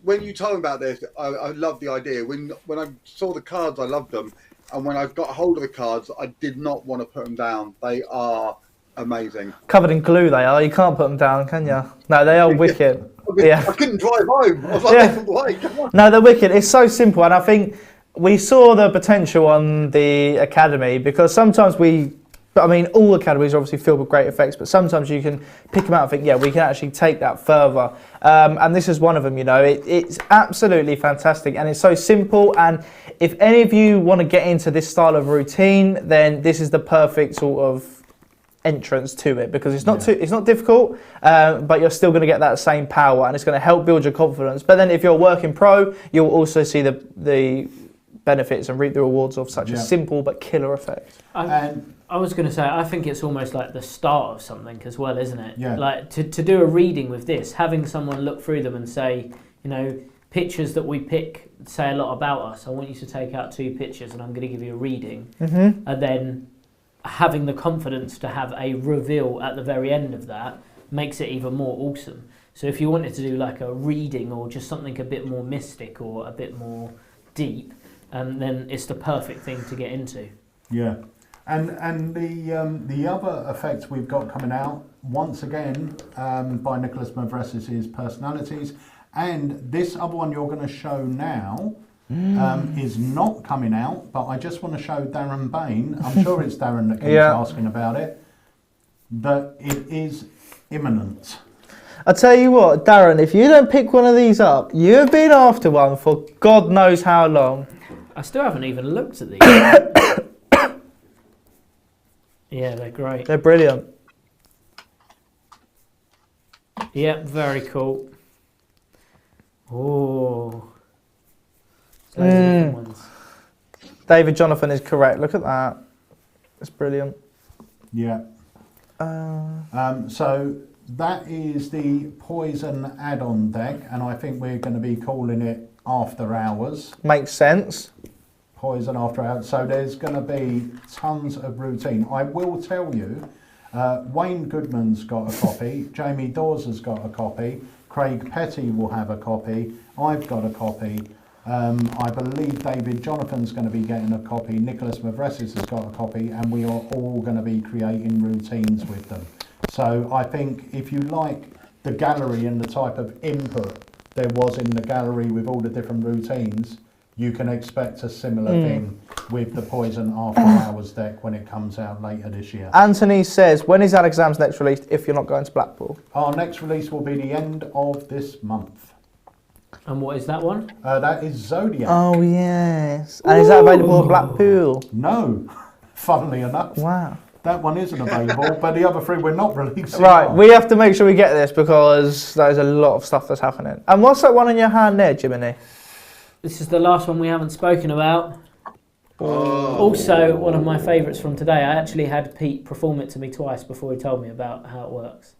when you told me about this, I love the idea. When I saw the cards, I loved them. And when I got hold of the cards, I did not want to put them down. They are amazing. Covered in glue they are. You can't put them down, can you? No, they are wicked. I couldn't drive home. I was like, come on. No, they're wicked. It's so simple. And I think we saw the potential on the Academy because sometimes we But I mean, all academies are obviously filled with great effects, but sometimes you can pick them out and think, yeah, we can actually take that further. And this is one of them, you know. It's absolutely fantastic, and it's so simple. And if any of you want to get into this style of routine, then this is the perfect sort of entrance to it, because it's not difficult, but you're still going to get that same power, and it's going to help build your confidence. But then if you're a working pro, you'll also see the benefits and reap the rewards of such a simple but killer effect. I was going to say, I think it's almost like the start of something as well, isn't it? Yeah. Like to do a reading with this, having someone look through them and say, you know, pictures that we pick say a lot about us. I want you to take out 2 pictures and I'm going to give you a reading. And then having the confidence to have a reveal at the very end of that makes it even more awesome. So if you wanted to do like a reading or just something a bit more mystic or a bit more deep, then it's the perfect thing to get into. Yeah. And the other effects we've got coming out, once again, by Nicholas Mavresis, is personalities. And this other one you're going to show now is not coming out, but I just want to show Darren Bain, I'm sure it's Darren that keeps asking about it, that it is imminent. I tell you what, Darren, if you don't pick one of these up, you've been after one for God knows how long. I still haven't even looked at these. Yeah, they're great. They're brilliant. Yep, very cool. Oh, loads of different ones. David Jonathan is correct. Look at that. It's brilliant. Yeah. So that is the Poison add-on deck, and I think we're going to be calling it After Hours. Makes sense. Poison After Hours. So there's going to be tons of routine. I will tell you, Wayne Goodman's got a copy, Jamie Dawes has got a copy, Craig Petty will have a copy, I've got a copy, I believe David Jonathan's going to be getting a copy, Nicholas Mavresis has got a copy, and we are all going to be creating routines with them. So I think if you like the gallery and the type of input there was in the gallery with all the different routines, you can expect a similar thing with the Poison After Hours deck when it comes out later this year. Anthony says, when is Alakazam's next released if you're not going to Blackpool? Our next release will be the end of this month. And what is that one? That is Zodiac. Oh, yes. And is that available at Blackpool? No, funnily enough. Wow. That one isn't available, but the other 3 we're not releasing. Right, we have to make sure we get this because there's a lot of stuff that's happening. And what's that one in your hand there, Jiminy? This is the last one we haven't spoken about. Also, one of my favourites from today. I actually had Pete perform it to me twice before he told me about how it works,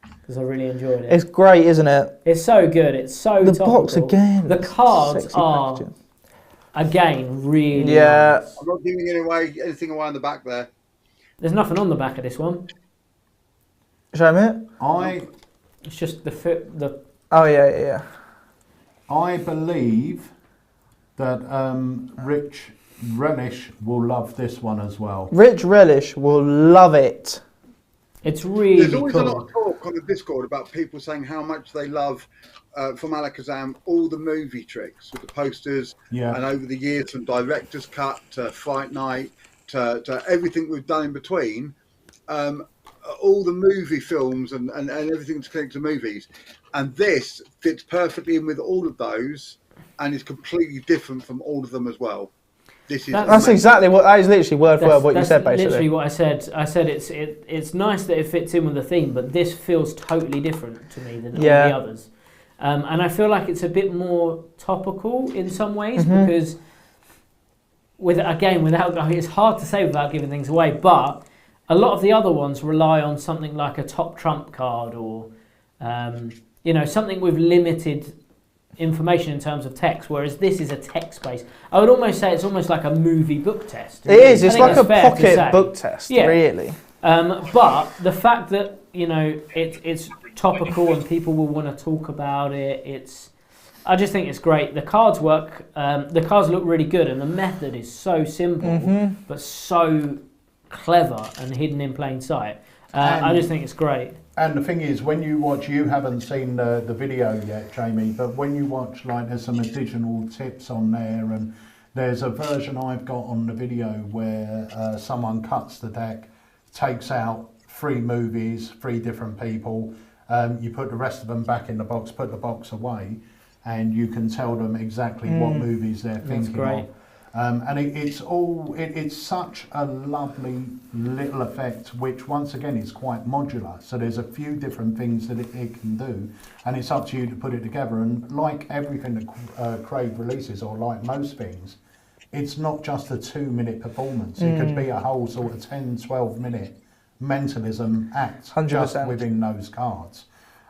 because I really enjoyed it. It's great, isn't it? It's so good. It's so the topical. box again. The cards Sexy are packaging. Again really nice. I'm not giving anything away on the back there. There's nothing on the back of this one. Show me it. It's just the. Oh yeah. I believe that Rich Relish will love this one as well. Rich Relish will love it. It's really There's always cool. a lot of talk on the Discord about people saying how much they love from Alakazam all the movie tricks with the posters, and over the years from director's cut to Fight Night to everything we've done in between, all the movie films and everything that's connected to movies, and this fits perfectly in with all of those and is completely different from all of them as well. That's exactly what, that is literally word for word what you said, basically. Literally what I said. I said it's nice that it fits in with the theme, but this feels totally different to me than all the others. And I feel like it's a bit more topical in some ways, because it's hard to say without giving things away, but a lot of the other ones rely on something like a top trump card or something with limited information in terms of text, whereas this is a text base. I would almost say it's almost like a movie book test. It is. It's like a pocket book test, really. But the fact that it's topical and people will want to talk about it, I just think it's great. The cards work. The cards look really good, and the method is so simple but so clever and hidden in plain sight. I just think it's great. And the thing is, when you watch, you haven't seen the video yet, Jamie, but when you watch, there's some additional tips on there, and there's a version I've got on the video where someone cuts the deck, takes out 3 movies, 3 different people. You put the rest of them back in the box, put the box away, and you can tell them exactly what movies they're thinking great. of. And it's such a lovely little effect, which once again is quite modular. So there's a few different things that it can do, and it's up to you to put it together. And like everything that Craig releases, or like most things, it's not just a 2-minute performance. It could be a whole sort of 10, 12-minute mentalism act 100%. just within those cards.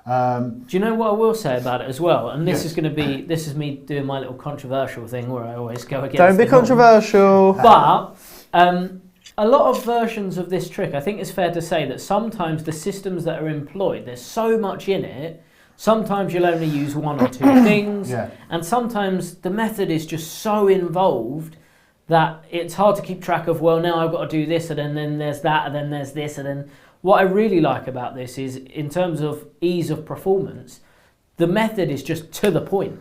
Do you know what I will say about it as well? And this is going to be, this is me doing my little controversial thing where I always go against. Don't be controversial. But a lot of versions of this trick, I think it's fair to say that sometimes the systems that are employed, there's so much in it. Sometimes you'll only use 1 or 2 things, and sometimes the method is just so involved that it's hard to keep track of. Well, now I've got to do this, and then there's that, and then there's this, and then. What I really like about this is, in terms of ease of performance, the method is just to the point.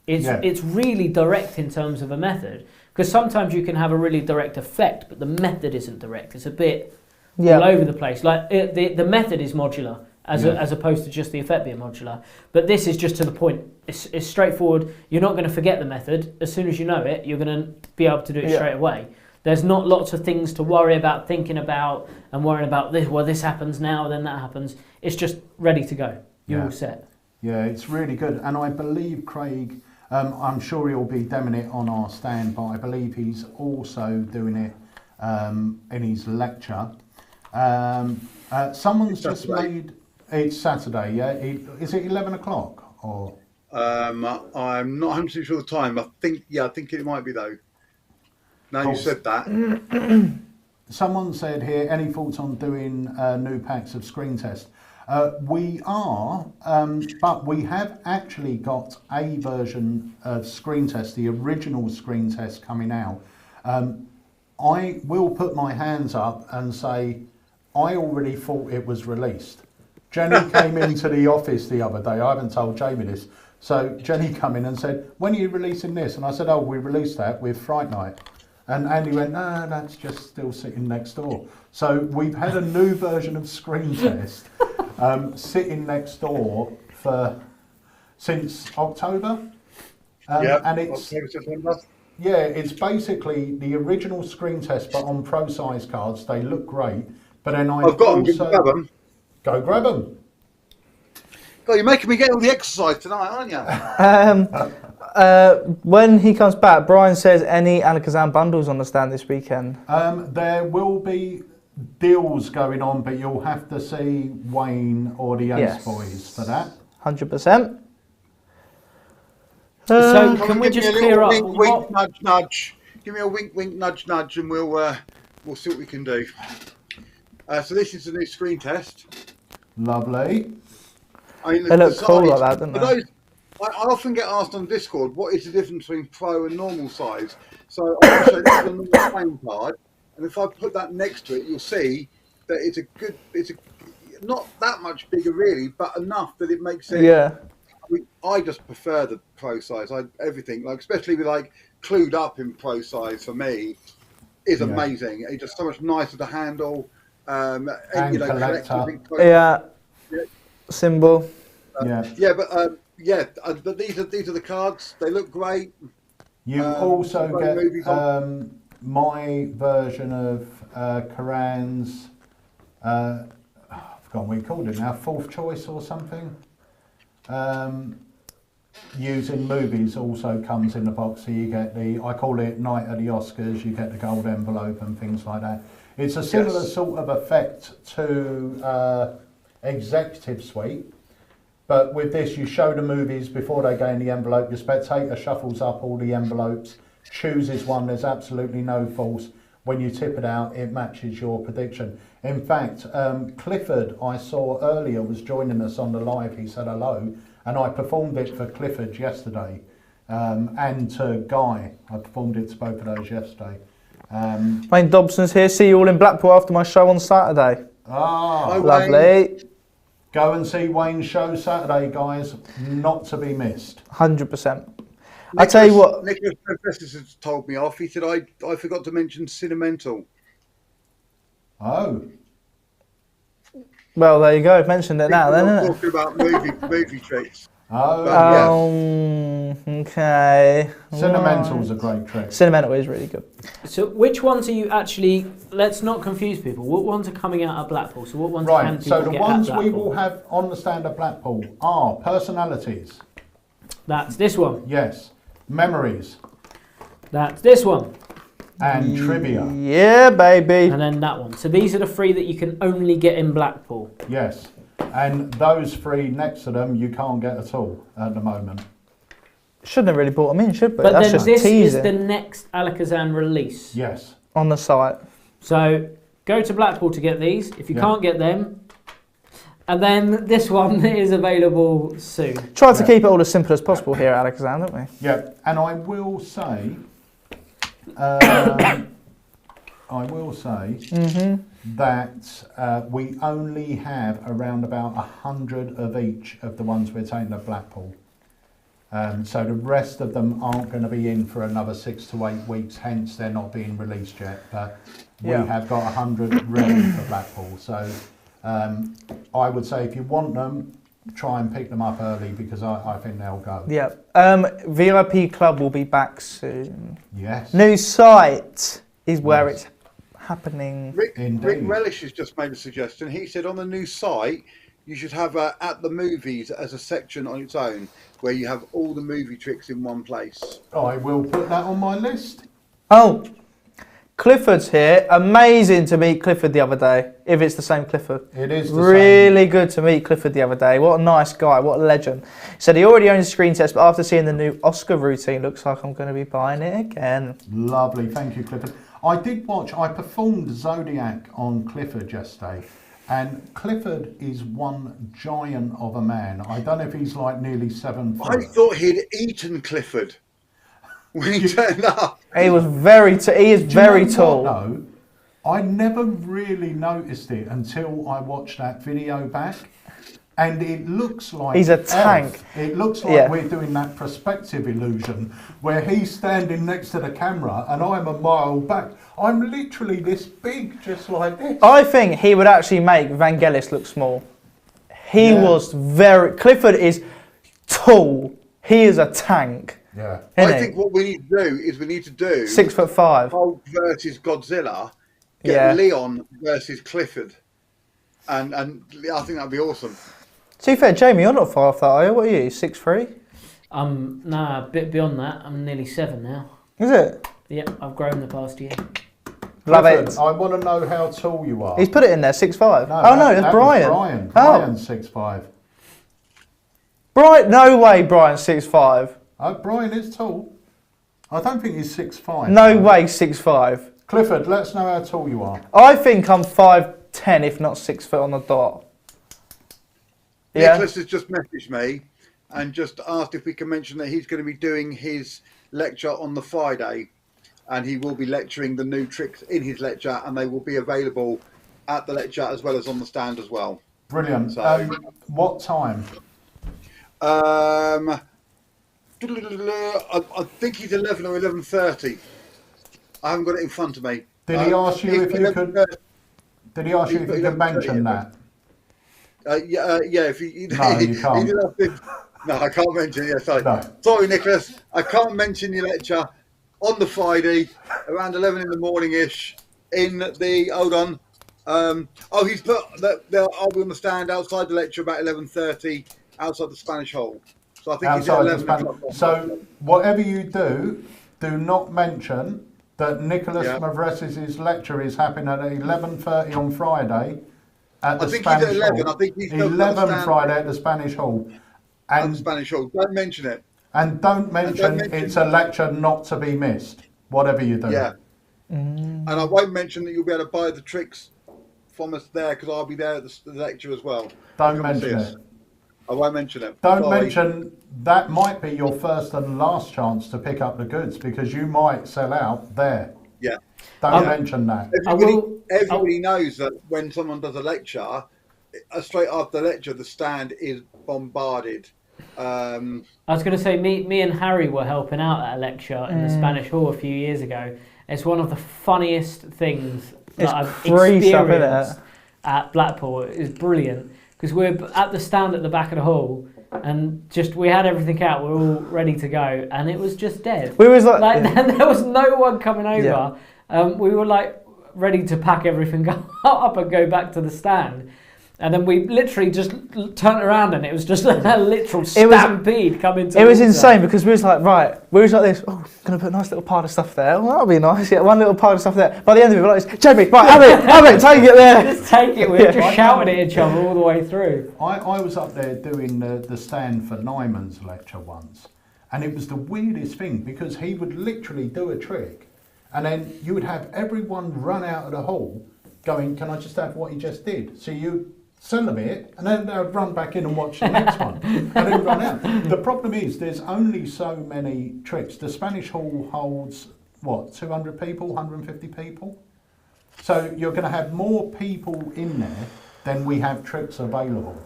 It's really direct in terms of a method, because sometimes you can have a really direct effect, but the method isn't direct. It's a bit all over the place. Like the method is modular as opposed to just the effect being modular, but this is just to the point. It's straightforward. You're not going to forget the method. As soon as you know it, you're going to be able to do it straight away. There's not lots of things to worry about, thinking about, and worrying about this. Well, this happens now, then that happens. It's just ready to go. You're all set. Yeah, it's really good. And I believe Craig, I'm sure he'll be demoing it on our stand, but I believe he's also doing it in his lecture. Someone's just made, it's Saturday, yeah? Is it 11 o'clock? Or? I'm not 100% sure the time. I think it might be though. Now you said that. Someone said here, any thoughts on doing new packs of screen test? We are, but we have actually got a version of screen test, the original screen test coming out. I will put my hands up and say, I already thought it was released. Jenny came into the office the other day. I haven't told Jamie this. So Jenny came in and said, when are you releasing this? And I said, oh, we released that with Fright Night. And Andy went, no, that's just still sitting next door. So we've had a new version of Screen Test sitting next door since October. And it's it's basically the original Screen Test, but on Pro Size cards. They look great. But then I've got them. Go grab them. God, you're making me get all the exercise tonight, aren't you? When he comes back, Brian says any AlakazamM bundles on the stand this weekend? There will be deals going on, but you'll have to see Wayne or the Ace Boys for that. 100%. So can we just clear up? Wink, nudge, nudge. Give me a wink, wink, nudge, nudge, and we'll see what we can do. So this is the new screen test. Lovely. I mean, they look cool like that, don't they? I often get asked on Discord, what is the difference between pro and normal size? So I'll show this is a normal playing card, and if I put that next to it, you'll see that it's not that much bigger really, but enough that it makes it. Yeah. I mean, I just prefer the pro size. Everything, like especially with like Clued Up in pro size for me, is amazing. It's just so much nicer to handle. And collector. Symbol. But these are the cards. They look great. You also get my version of Karan's. I've forgotten what he called it now. Fourth choice or something. Using movies also comes in the box. So you get I call it Night of the Oscars. You get the gold envelope and things like that. It's a similar sort of effect to Executive Suite, but with this you show the movies before they go in the envelope. The spectator shuffles up all the envelopes, chooses one. There's absolutely no false. When you tip it out, it matches your prediction. In fact, Clifford, I saw earlier, was joining us on the live. He said hello, and I performed it for Clifford yesterday, and to Guy. I performed it to both of those yesterday. Wayne Dobson's here. See you all in Blackpool after my show on Saturday. Lovely. Wayne. Go and see Wayne's show Saturday, guys. Not to be missed. 100%. I tell you what. Nicholas has told me off. He said I forgot to mention Cinemental. Oh. Well, there you go. Mentioned it now, then, isn't it? Talking about movie tricks. Oh, Okay. Sentimental's a great trick. Sentimental is really good. So which ones are you actually, let's not confuse people, what ones are coming out at Blackpool? So what ones can Right, people so the get ones at we Blackpool? will have on the stand at Blackpool are personalities. That's this one. Yes. Memories. That's this one. And trivia. Yeah, baby. And then that one. So these are the 3 that you can only get in Blackpool. Yes. And those 3 next to them you can't get at all at the moment. Shouldn't have really brought them in, should we? But That's then just this teasing is the next AlakazamM release. Yes. on the site. So go to Blackpool to get these. If you Yeah. can't get them, and then this one is available soon. Try to keep it all as simple as possible here at AlakazamM, don't we? Yeah, and I will say, that we only have around about 100 of each of the ones we're taking to Blackpool. So the rest of them aren't going to be in for another 6 to 8 weeks, hence they're not being released yet. But we have got 100 ready for Blackpool. So I would say if you want them, try and pick them up early because I think they'll go. Yeah. VIP Club will be back soon. Yes. New site is where it's happening. Rick Relish has just made a suggestion. He said on the new site, you should have at the movies as a section on its own where you have all the movie tricks in one place. I will put that on my list. Oh, Clifford's here. Amazing to meet Clifford the other day, if it's the same Clifford. It is the really same. Good to meet Clifford the other day. What a nice guy, what a legend. He said he already owns Screen Test, but after seeing the new Oscar routine, looks like I'm going to be buying it again. Lovely, thank you, Clifford. I performed Zodiac on Clifford yesterday, and Clifford is one giant of a man. I don't know if he's like nearly 7 foot. I thought he'd eaten Clifford when he turned up. He was very, he is very tall. No, I never really noticed it until I watched that video back. And it looks like he's a tank. It looks like we're doing that perspective illusion where he's standing next to the camera and I'm a mile back. I'm literally this big, just like this. I think he would actually make Vangelis look small. He was Clifford is tall. He is a tank. Yeah. I think what we need to do is 6'5" Hulk versus Godzilla. Get Leon versus Clifford. And I think that'd be awesome. To be fair, Jamie, you're not far off that, are you? What are you, 6'3"? Nah, a bit beyond that. I'm nearly 7 now. Is it? Yep, I've grown the past year. Love Clifford, it. I want to know how tall you are. He's put it in there, 6'5". No, no, it's Brian. Brian. Brian's 6'5". Brian, no way Brian's 6'5". Brian is tall. I don't think he's 6'5". No way 6'5". Clifford, let us know how tall you are. I think I'm 5'10", if not 6 foot on the dot. Yeah. Nicholas has just messaged me and just asked if we can mention that he's going to be doing his lecture on the Friday, and he will be lecturing the new tricks in his lecture, and they will be available at the lecture as well as on the stand as well. Brilliant. So, what time? I think he's 11 or 11:30. I haven't got it in front of me. Did he ask you if you could? Did he ask you if you could mention that? Yeah. If you, No, you can't. No, I can't mention it. Yeah, sorry. No. Sorry, Nicholas. I can't mention your lecture on the Friday around 11 in the morning-ish in the, hold on. He's put that I'll be on the stand outside the lecture about 11:30 outside the Spanish Hole. So I think he's at 11 o'clock. So whatever you do not mention that Nicholas Mavresis' lecture is happening at 11:30 on Friday at the Spanish Hall. I think he's 11 Friday at the Spanish Hall. At the Spanish Hall. Don't mention it. And don't mention it's a lecture not to be missed, whatever you do. Yeah. And I won't mention that you'll be able to buy the tricks from us there because I'll be there at the lecture as well. Don't mention it. I won't mention it. Don't mention that might be your first and last chance to pick up the goods because you might sell out there. Yeah. Don't mention that. Everybody knows that when someone does a lecture, straight after the lecture, the stand is bombarded. I was going to say, me and Harry were helping out at a lecture in the Spanish Hall a few years ago. It's one of the funniest things that I've experienced. at Blackpool is brilliant because we're at the stand at the back of the hall and we had everything out, we were all ready to go, and it was just dead. We was like there was no one coming over. We were like ready to pack everything up and go back to the stand. And then we literally just turned around and it was just a literal stampede coming to It was insane because we was like, right, we was like this, oh, going to put a nice little pile of stuff there. Well, that'll be nice. Yeah, one little pile of stuff there. By the end of it, we're like, Jamie, right, have it, take it there. Just take it. We were just shouting at each other all the way through. I was up there doing the stand for Nyman's lecture once, and it was the weirdest thing because he would literally do a trick, and then you would have everyone run out of the hall going, can I just have what he just did? So you sell a bit, and then they would run back in and watch the next one, and then run out. The problem is there's only so many tricks. The Spanish Hall holds, what, 200 people, 150 people? So you're going to have more people in there than we have tricks available.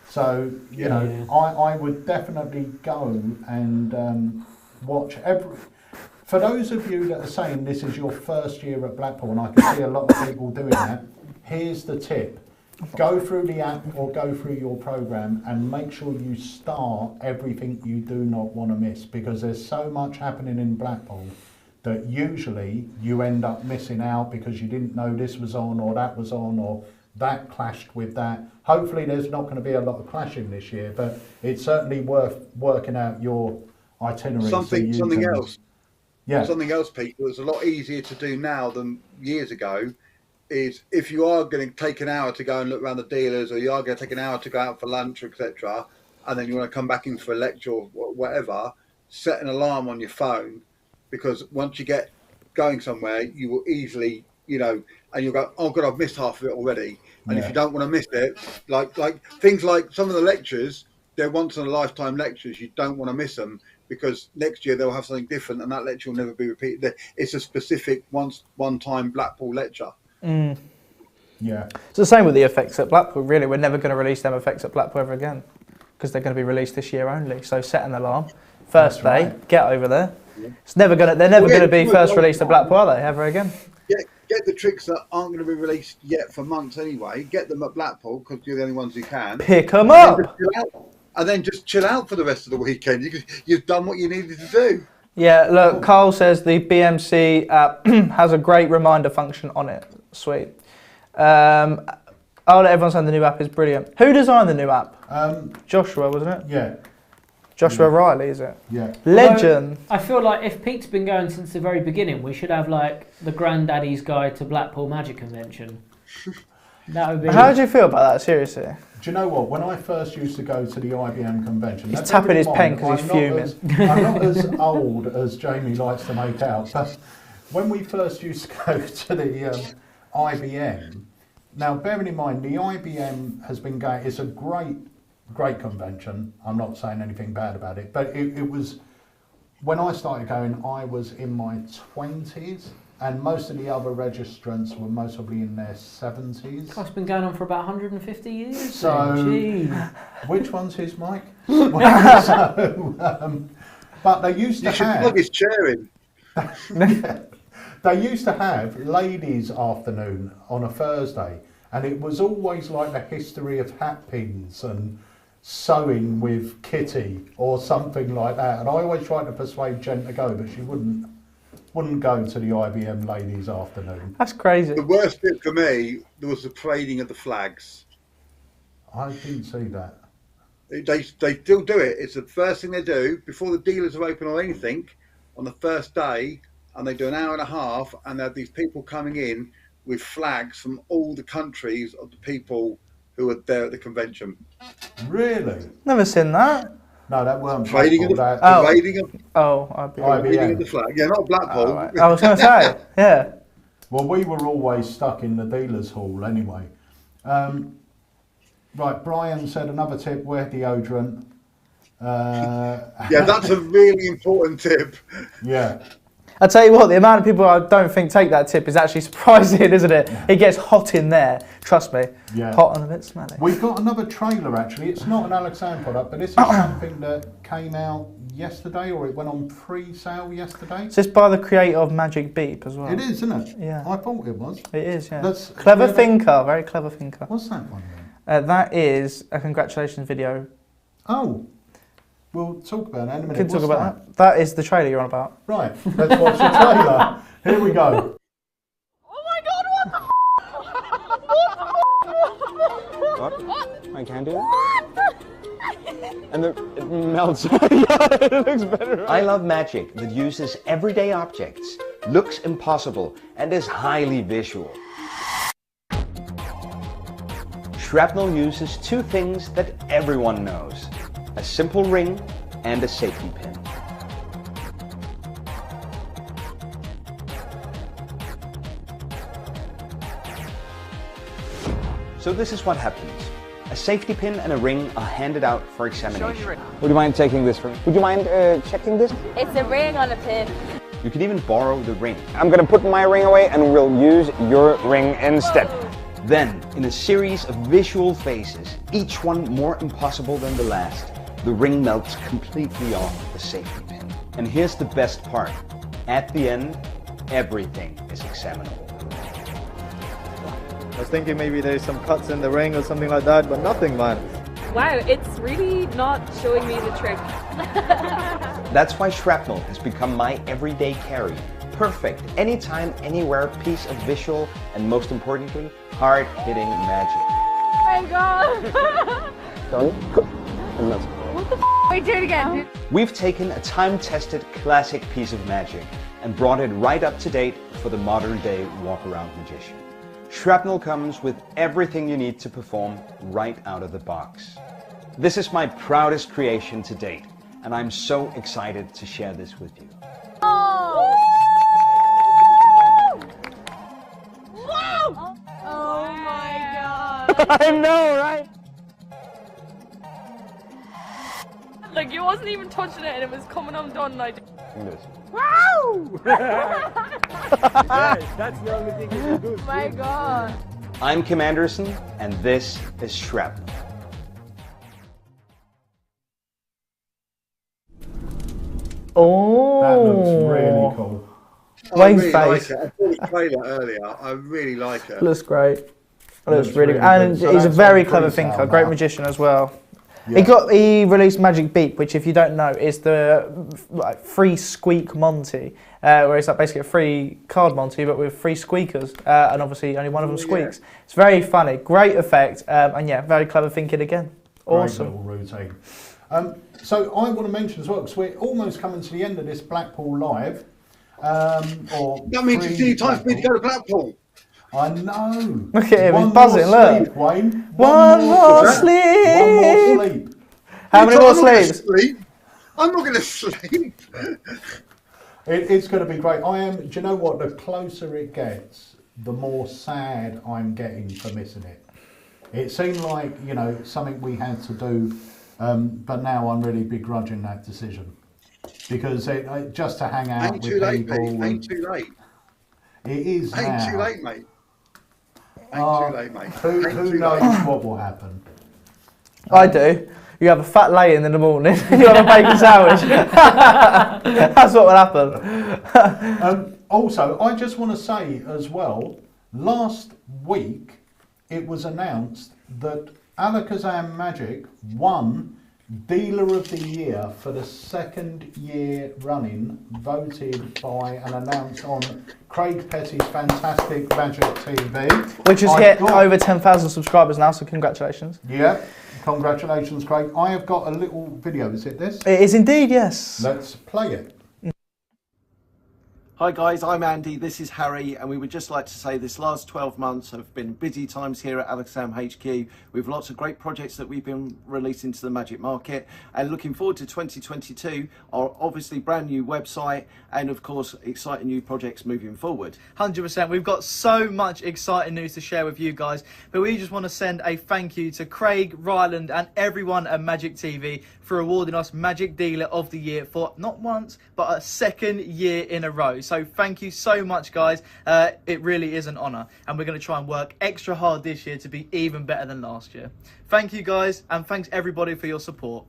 So, you know, I would definitely go and watch every... For those of you that are saying this is your first year at Blackpool, and I can see a lot of people doing that, here's the tip. Go through the app or go through your program and make sure you start everything you do not want to miss, because there's so much happening in Blackpool that usually you end up missing out because you didn't know this was on or that was on or that clashed with that. Hopefully there's not going to be a lot of clashing this year, but it's certainly worth working out your itinerary. Something else. Yeah. Something else, Pete, that was a lot easier to do now than years ago is if you are going to take an hour to go and look around the dealers, or you are going to take an hour to go out for lunch, etc., and then you want to come back in for a lecture or whatever, set an alarm on your phone, because once you get going somewhere, you will easily, you know, and you'll go, oh God, I've missed half of it already. And if you don't want to miss it, like things like some of the lectures, they're once in a lifetime lectures, you don't want to miss them, because next year they'll have something different and that lecture will never be repeated. It's a specific one-time Blackpool lecture. Mm. Yeah. It's the same with the effects at Blackpool, really. We're never going to release them effects at Blackpool ever again because they're going to be released this year only. So set an alarm, first day, get over there. Yeah. They're never going to be first released at Blackpool, are they, ever again? Get the tricks that aren't going to be released yet for months anyway. Get them at Blackpool because you're the only ones who can. Pick them up. And then just chill out for the rest of the weekend. You've done what you needed to do. Yeah, look, Carl says the BMC app has a great reminder function on it. Sweet. I'll let everyone say the new app is brilliant. Who designed the new app? Joshua, wasn't it? Yeah. Joshua Riley, is it? Yeah. Legend. I feel like if Pete's been going since the very beginning, we should have like the Granddaddy's Guide to Blackpool Magic Convention. That would be. How do you feel about that, seriously? Do you know what? When I first used to go to the IBM convention, he's tapping his pen because he's fuming. I'm not as old as Jamie likes to make out, but when we first used to go to the IBM, now bearing in mind the IBM has been going, it's a great convention. I'm not saying anything bad about it, but it was, when I started going, I was in my 20s. And most of the other registrants were most probably in their 70s. It's been going on for about 150 years. So, which one's his mic? But they used to have... You should plug his chair in. They used to have ladies' afternoon on a Thursday, and it was always like the history of hat pins and sewing with Kitty or something like that. And I always tried to persuade Jen to go, but she wouldn't go to the IBM ladies' afternoon. That's crazy. The worst bit for me was the parading of the flags. I didn't see that. They still do it. It's the first thing they do before the dealers are open or anything on the first day, and they do an hour and a half, and they have these people coming in with flags from all the countries of the people who are there at the convention. Really? Never seen that. No, that weren't parading of the flag. Yeah, not Blackpool. Oh, right. I was going to say, yeah. Well, we were always stuck in the dealer's hall anyway. Right, Brian said another tip, wear deodorant. Yeah, that's a really important tip. Yeah. I tell you what, the amount of people I don't think take that tip is actually surprising, isn't it? It gets hot in there. Trust me. Yeah. Hot and a bit smelly. We've got another trailer actually. It's not an Alakazam product, but this is something that came out yesterday, or it went on pre-sale yesterday. Is this by the creator of Magic Beep as well? It is, isn't it? Yeah. I thought it was. It is, yeah. That's clever thinker, very clever thinker. What's that one then? That is a congratulations video. Oh, we'll talk about that in a minute. Can talk about that. That is the trailer you're on about. Right, let's watch the trailer. Here we go. Oh my god, what the What? I can't do that? And it melts. Yeah, it looks better. Right? I love magic that uses everyday objects, looks impossible, and is highly visual. Shrapnel uses two things that everyone knows: a simple ring and a safety pin. So this is what happens. A safety pin and a ring are handed out for examination. Would you mind taking this from me? Would you mind checking this? It's a ring on a pin. You can even borrow the ring. I'm gonna put my ring away and we'll use your ring instead. Then, in a series of visual phases, each one more impossible than the last, the ring melts completely off the safety pin. And here's the best part. At the end, everything is examinable. I was thinking maybe there's some cuts in the ring or something like that, but nothing, man. Wow, it's really not showing me the trick. That's why shrapnel has become my everyday carry. Perfect, anytime, anywhere piece of visual and, most importantly, hard-hitting magic. Oh my god. Done. And that's What the f***? Wait, do it again. We've taken a time-tested classic piece of magic and brought it right up to date for the modern-day walk-around magician. Shrapnel comes with everything you need to perform right out of the box. This is my proudest creation to date, and I'm so excited to share this with you. Oh! Wow! Oh my god. I know, right? Like, you wasn't even touching it and it was coming undone like... Wow! That's the only thing you can do. Oh my god. I'm Kim Anderson, and this is Shrapnel. Oh, that looks really cool. I really like it. I saw the trailer earlier. I really like it. Looks great. Looks really, and so he's a very clever pre-sale thinker, great now. magician as well. Yeah. He released Magic Beep, which, if you don't know, is the free squeak Monty, where it's like basically a free card Monty but with free squeakers, and obviously only one of them squeaks. Yeah. It's very funny, great effect, and yeah, very clever thinking again. Awesome. Great little routine. So I want to mention as well, because we're almost coming to the end of this Blackpool Live. That means it's nearly time for me to go to Blackpool. I know. Look at him, One he's buzzing, more look. Sleep, Wayne. One more sleep. One more sleep. How many more sleeps? I'm not going to sleep. It's going to be great. Do you know what? The closer it gets, the more sad I'm getting for missing it. It seemed like, you know, something we had to do, but now I'm really begrudging that decision. Because just to hang out with people... Ain't too late. It is now. Ain't too late, mate. Ain't too late, mate. Who knows what will happen? I do. You have a fat lay-in the morning, you have a bacon sandwich. That's what will happen. Also, I just want to say as well, last week it was announced that Alakazam Magic won Dealer of the Year for the second year running, voted by and announced on Craig Petty's fantastic Magic TV. Which has hit over 10,000 subscribers now, so congratulations. Yeah, congratulations, Craig. I have got a little video. Is it this? It is indeed, yes. Let's play it. Hi guys, I'm Andy, this is Harry, and we would just like to say this last 12 months have been busy times here at AlakazamHQ with lots of great projects that we've been releasing to the magic market, and looking forward to 2022, our obviously brand new website, and of course exciting new projects moving forward. 100%. We've got so much exciting news to share with you guys, but we just want to send a thank you to Craig, Ryland and everyone at Magic TV for awarding us Magic Dealer of the Year for not once but a second year in a row. So thank you so much, guys. It really is an honour, and we're going to try and work extra hard this year to be even better than last year. Thank you, guys, and thanks everybody for your support.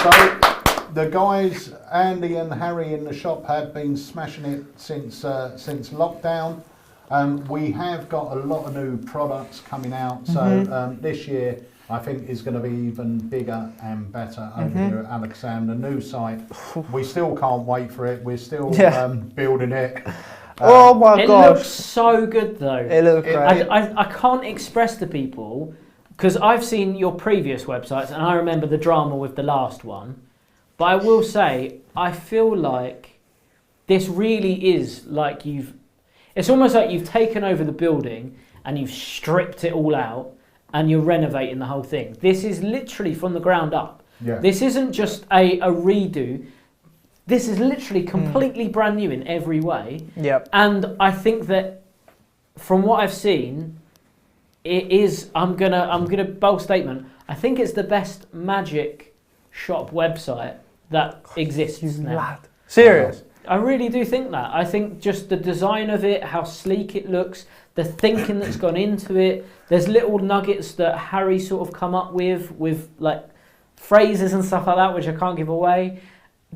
So the guys, Andy and Harry in the shop, have been smashing it since lockdown. We have got a lot of new products coming out, so this year I think is going to be even bigger and better over here at Alakazam. The new site, we still can't wait for it. We're still building it. Oh my gosh. It looks so good though. It looks great. I can't express to people, because I've seen your previous websites and I remember the drama with the last one. But I will say, I feel like this really is like it's almost like you've taken over the building and you've stripped it all out and you're renovating the whole thing. This is literally from the ground up. Yeah. This isn't just a redo. This is literally completely brand new in every way. Yep. And I think that from what I've seen, it is, I'm gonna bold statement, I think it's the best magic shop website that exists now. Lad. Serious? I really do think that. I think just the design of it, how sleek it looks, the thinking that's gone into it. There's little nuggets that Harry sort of come up with like phrases and stuff like that, which I can't give away.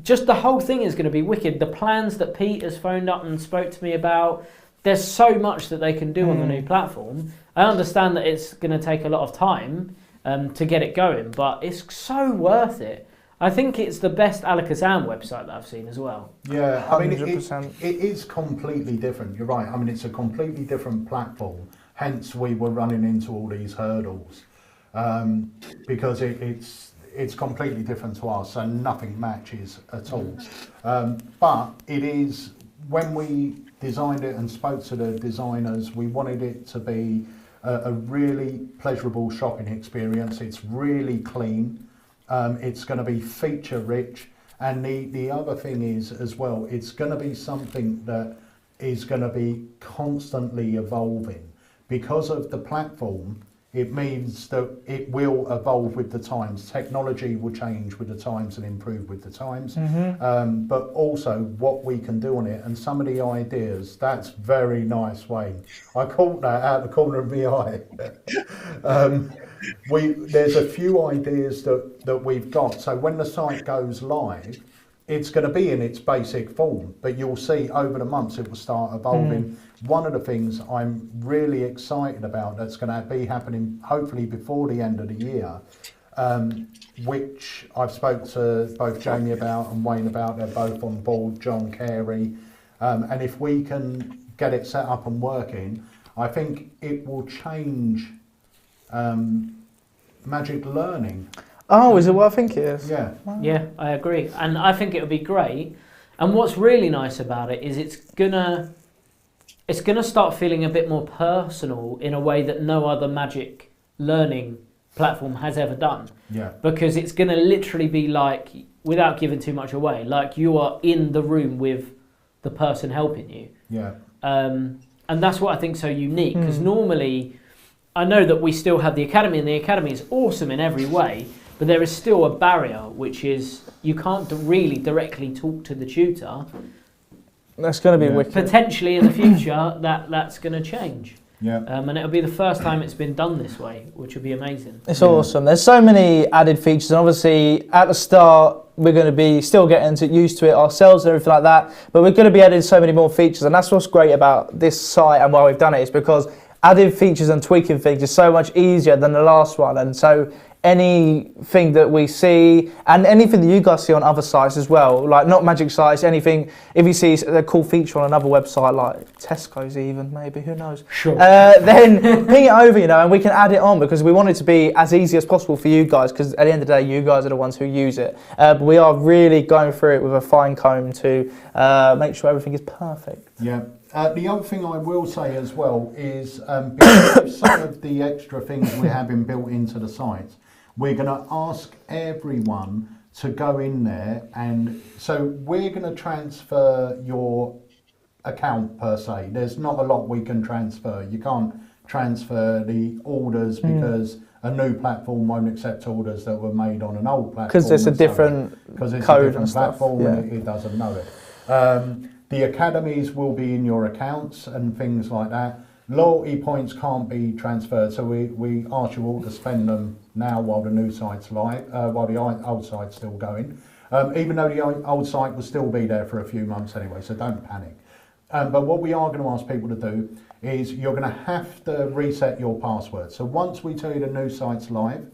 Just the whole thing is going to be wicked. The plans that Pete has phoned up and spoke to me about, there's so much that they can do on the new platform. I understand that it's going to take a lot of time to get it going, but it's so worth it. I think it's the best Alakazam website that I've seen as well. Yeah, I mean, it is completely different. You're right. I mean, it's a completely different platform. Hence, we were running into all these hurdles because it's completely different to ours, so nothing matches at all. But it is, when we designed it and spoke to the designers, we wanted it to be a really pleasurable shopping experience. It's really clean. It's going to be feature rich, and the other thing is as well, it's going to be something that is going to be constantly evolving. Because of the platform, it means that it will evolve with the times. Technology will change with the times and improve with the times. But also what we can do on it, and some of the ideas, that's very nice, Wayne. I caught that out of the corner of my eye. There's a few ideas that we've got. So when the site goes live, it's going to be in its basic form, but you'll see over the months it will start evolving. One of the things I'm really excited about that's going to be happening hopefully before the end of the year, which I've spoke to both Jamie about and Wayne about, they're both on board, John Carey, and if we can get it set up and working, I think it will change magic learning. Oh, is it what I think it is? Yeah. Wow. Yeah, I agree. And I think it would be great. And what's really nice about it is it's gonna start feeling a bit more personal in a way that no other magic learning platform has ever done. Yeah. Because it's gonna literally be like, without giving too much away, like you are in the room with the person helping you. Yeah. And that's what I think is so unique, because normally I know that we still have the Academy, and the Academy is awesome in every way, but there is still a barrier, which is you can't really directly talk to the tutor. That's going to be wicked. Potentially in the future, that's going to change. Yeah. And it'll be the first time it's been done this way, which will be amazing. It's awesome. There's so many added features, and obviously at the start we're going to be still getting used to it ourselves and everything like that, but we're going to be adding so many more features, and that's what's great about this site and why we've done it, is because adding features and tweaking things is so much easier than the last one. And so anything that we see, and anything that you guys see on other sites as well, like not magic sites, anything, if you see a cool feature on another website, like Tesco's even, maybe, who knows? Sure. Then ping it over, and we can add it on, because we want it to be as easy as possible for you guys, because at the end of the day, you guys are the ones who use it. But we are really going through it with a fine comb to make sure everything is perfect. Yeah. The other thing I will say as well is because of some of the extra things we're having built into the site, we're going to ask everyone to go in there, and so we're going to transfer your account per se. There's not a lot we can transfer. You can't transfer the orders because a new platform won't accept orders that were made on an old platform. Because it's a different code and stuff. Platform, Yeah. and it doesn't know it. The academies will be in your accounts and things like that. Loyalty points can't be transferred, so we ask you all to spend them now while the new site's live, while the old site's still going. Even though the old site will still be there for a few months anyway, so don't panic. But what we are going to ask people to do is you're going to have to reset your password. So once we tell you the new site's live,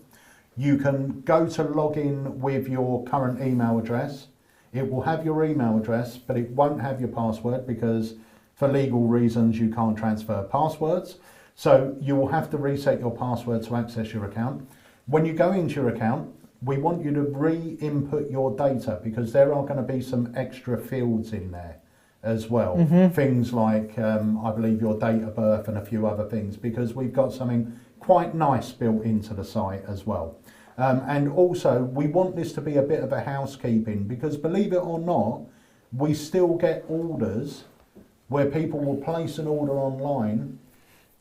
you can go to log in with your current email address. It will have your email address, but it won't have your password because for legal reasons you can't transfer passwords. So you will have to reset your password to access your account. When you go into your account, we want you to re-input your data because there are going to be some extra fields in there as well. Things like, I believe, your date of birth and a few other things, because we've got something quite nice built into the site as well. And also, we want this to be a bit of a housekeeping because, believe it or not, we still get orders where people will place an order online,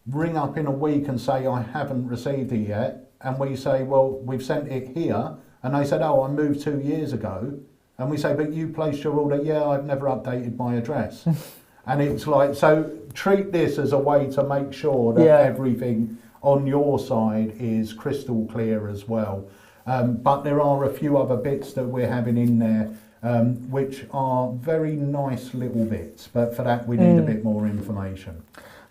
ring up in a week and say, I haven't received it yet. And we say, well, we've sent it here. And they said, oh, I moved 2 years ago. And we say, but you placed your order. Yeah, I've never updated my address. And it's like, so treat this as a way to make sure that everything on your side is crystal clear as well. But there are a few other bits that we're having in there, which are very nice little bits. But for that, we need a bit more information.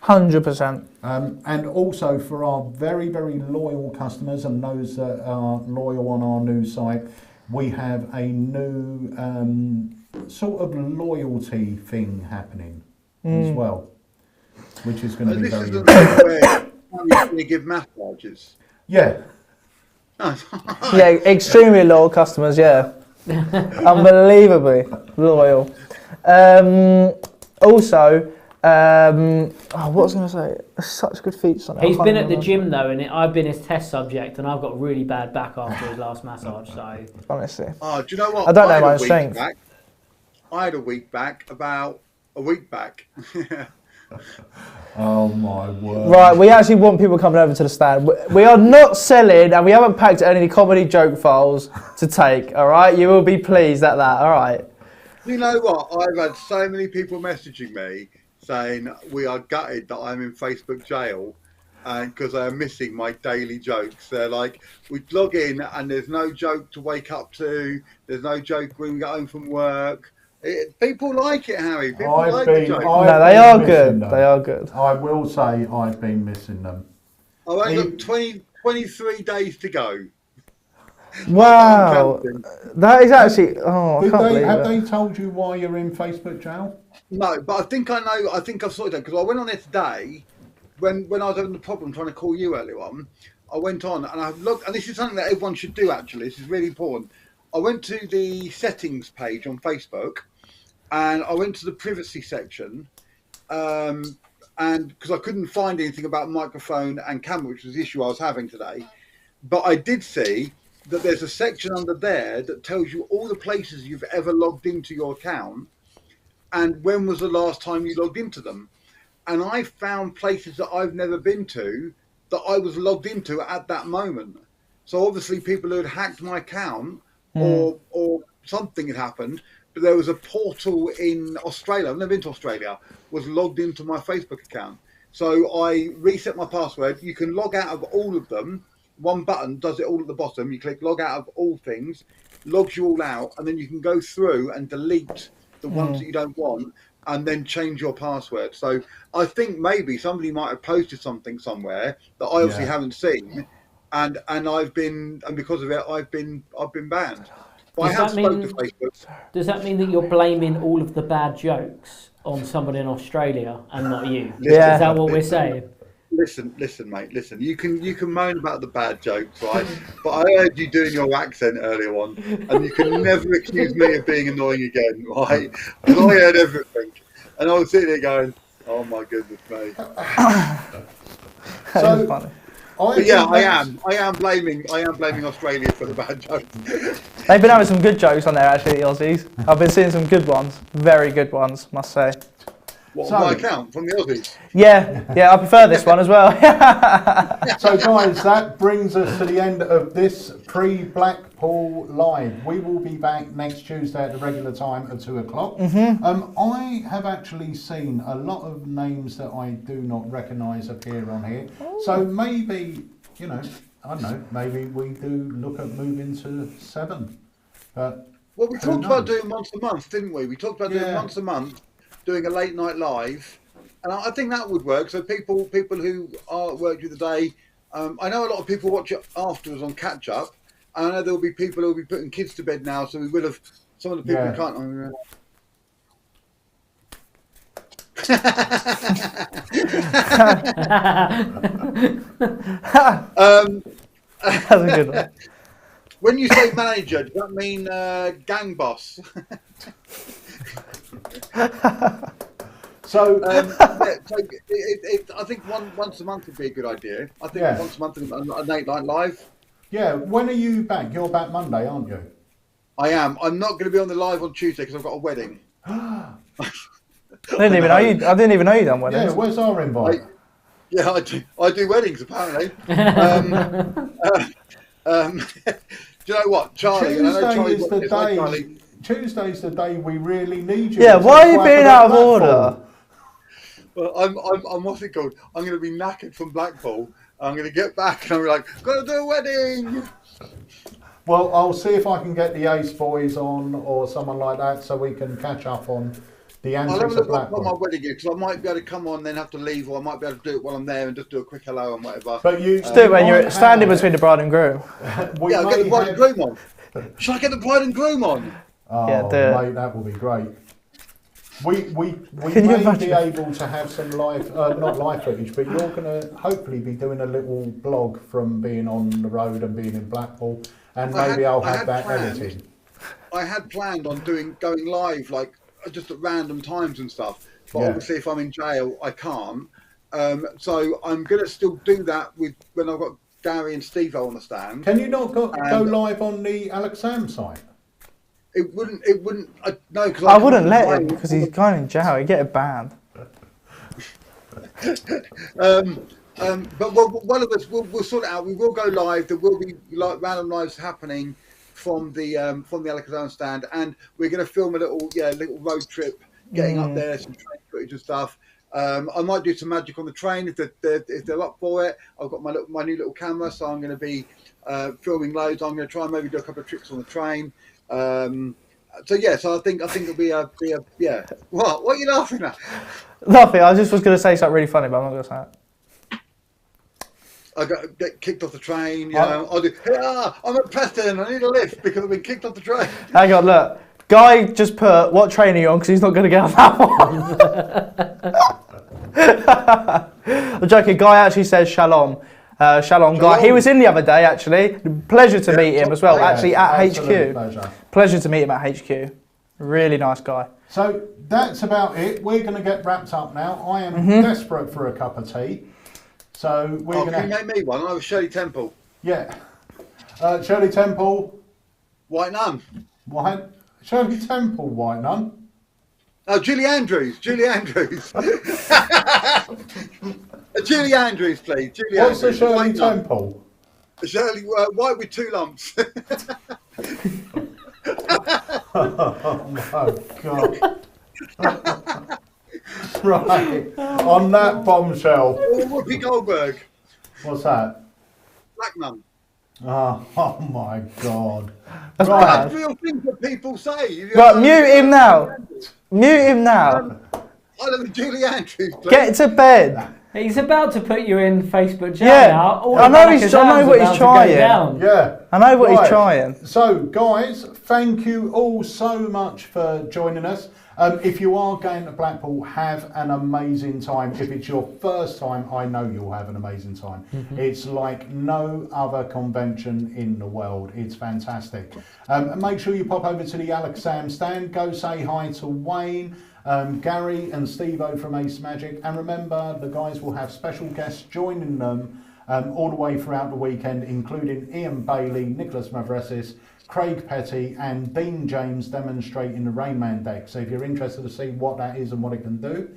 100%. And also for our very, very loyal customers and those that are loyal on our new site, we have a new sort of loyalty thing happening as well, which is going to be very interesting. Where you're going to give massages. Yeah. Yeah, extremely loyal customers, yeah. Unbelievably loyal. Also, what was I going to say? Such good feats on it. He's been at the gym though, and I've been his test subject, and I've got really bad back after his last massage. So honestly, oh, do you know what? I don't know my strength. I had a week back, about a week back. Oh my word! Right, we actually want people coming over to the stand. We are not selling, and we haven't packed any comedy joke files to take. All right, you will be pleased at that. All right. You know what? I've had so many people messaging me saying we are gutted that I'm in Facebook jail and because I am missing my daily jokes. They're like, we log in and there's no joke to wake up to, there's no joke when we get home from work. People like it, Harry. People like the jokes. No, they are good. They are good. I will say I've been missing them. I've only got 23 days to go. Wow, that is actually. Oh, I can't believe have it. they told you why you're in Facebook jail? No, but I think I know. I think I've sorted that because I went on there today when I was having the problem trying to call you earlier on. I went on and I looked, and this is something that everyone should do. Actually, this is really important. I went to the settings page on Facebook, and I went to the privacy section, and because I couldn't find anything about microphone and camera, which was the issue I was having today, but I did see that there's a section under there that tells you all the places you've ever logged into your account and when was the last time you logged into them. And I found places that I've never been to that I was logged into at that moment. So obviously people who had hacked my account or something had happened, but there was a portal in Australia, I've never been to Australia, was logged into my Facebook account. So I reset my password. You can log out of all of them. One button does it all at the bottom. You click log out of all things, logs you all out, and then you can go through and delete the ones that you don't want and then change your password. So I think maybe somebody might have posted something somewhere that I obviously haven't seen, and because of it I've been banned. But I have spoken to Facebook. Does that mean that you're blaming all of the bad jokes on someone in Australia and not you? Listen, is that what we're saying? Listen, mate. Listen, you can moan about the bad jokes, right? But I heard you doing your accent earlier on, and you can never accuse me of being annoying again, right? Because I heard everything, and I was sitting there going, "Oh my goodness me." So funny. But yeah, I am blaming Australia for the bad jokes. They've been having some good jokes on there, actually, the Aussies. I've been seeing some good ones, very good ones, must say. What, So- on my account from the Aussies? Yeah, I prefer this one as well. So guys, that brings us to the end of this pre-Blackpool live. We will be back next Tuesday at the regular time at 2 o'clock. I have actually seen a lot of names that I do not recognise appear on here. So maybe, you know, I don't know, maybe we do look at moving to 7. But well, we who talked about knows? doing once a month, didn't we? We talked about doing once a month, doing a late night live, and I think that would work. So people who are at work during the day, I know a lot of people watch it afterwards on catch up. I know there will be people who will be putting kids to bed now, so we will have some of the people who can't. That's a good one. When you say manager, does that mean gang boss? So, I think once a month would be a good idea. I think once a month a late night live. Yeah, when are you back? You're back Monday, aren't you? I am. I'm not going to be on the live on Tuesday because I've got a wedding. I didn't even know you done weddings. Yeah, where's our invite? I do weddings apparently. Do you know what, Charlie? Tuesday's the day we really need you. Yeah, why are you being out of order? Well, I'm what's it called? I'm going to be knackered from Blackpool. I'm going to get back and I'm like, got to do a wedding. Well, I'll see if I can get the Ace Boys on or someone like that so we can catch up on the antics of Blackpool. I'll have a look at my wedding because I might be able to come on, then have to leave, or I might be able to do it while I'm there and just do a quick hello and whatever. But you do it when you're standing between the bride and groom. I'll get the bride and groom on. Should I get the bride and groom on? Oh, Yeah, mate, that would be great. We may be able to have some live, not live footage, but you're going to hopefully be doing a little blog from being on the road and being in Blackpool, and maybe I'll have that edited. I had planned on going live like just at random times and stuff, but obviously if I'm in jail, I can't. So I'm going to still do that when I've got Gary and Steve-O on the stand. Can you not go live on the AlakazamMagicUK site? It wouldn't. No, because I wouldn't let him because he's going in jail. He'd get a ban. But one of us we'll sort it out. We will go live. There will be like random lives happening from the AlakazamMagicUK stand, and we're going to film a little road trip, getting up there, some train footage and stuff. I might do some magic on the train if they're up for it. I've got my new little camera, so I'm going to be filming loads. I'm going to try and maybe do a couple of tricks on the train. So I think it'll be a What are you laughing at? Nothing. I just was going to say something really funny, but I'm not going to say it. I get kicked off the train. I'll do. I'm at Preston. I need a lift because I've been kicked off the train. Hang on, look. Guy just put what train are you on because he's not going to get on that one. I'm joking. Guy actually says shalom. Shalom, Guy. He was in the other day actually. Pleasure to meet him as well. Actually at HQ. Pleasure to meet him at HQ. Really nice guy. So that's about it. We're going to get wrapped up now. I am desperate for a cup of tea. So we're going to. Can you make me one? I was Shirley Temple. Yeah. Shirley Temple. White nun. Shirley Temple, white nun. Oh, Julie Andrews. Julie Andrews. Julie Andrews, please. Julie What's Andrews. the Shirley Temple? Shirley, white with 2 lumps. Oh my God. Right. On that bombshell. Whoopi Goldberg. What's that? Black nun. Oh my God. That's real things that people say. Right, mute him now. Mute him now. I love Julie Andrews, please. Get to bed. He's about to put you in Facebook jail Yeah, now. I know what he's trying. Yeah. I know what he's trying. So, guys, thank you all so much for joining us. If you are going to Blackpool, have an amazing time. If it's your first time, I know you'll have an amazing time. It's like no other convention in the world. It's fantastic. And make sure you pop over to the AlakazamMagicUK stand. Go say hi to Wayne, Gary and Steve-O from Ace Magic. And remember, the guys will have special guests joining them all the way throughout the weekend, including Ian Bailey, Nicholas Mavresis, Craig Petty and Dean James demonstrating the Rainman deck. So if you're interested to see what that is and what it can do,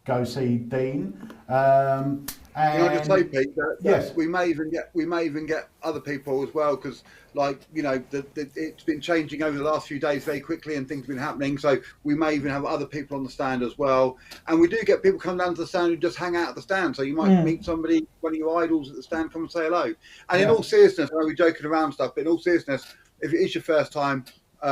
go see Dean. Can I just say, Pete, that yes, we may even get other people as well, because it's been changing over the last few days very quickly, and things have been happening. So we may even have other people on the stand as well. And we do get people come down to the stand who just hang out at the stand. So you might meet somebody, one of your idols at the stand, come and say hello. And in all seriousness, I know we're joking around stuff, but in all seriousness, if it is your first time,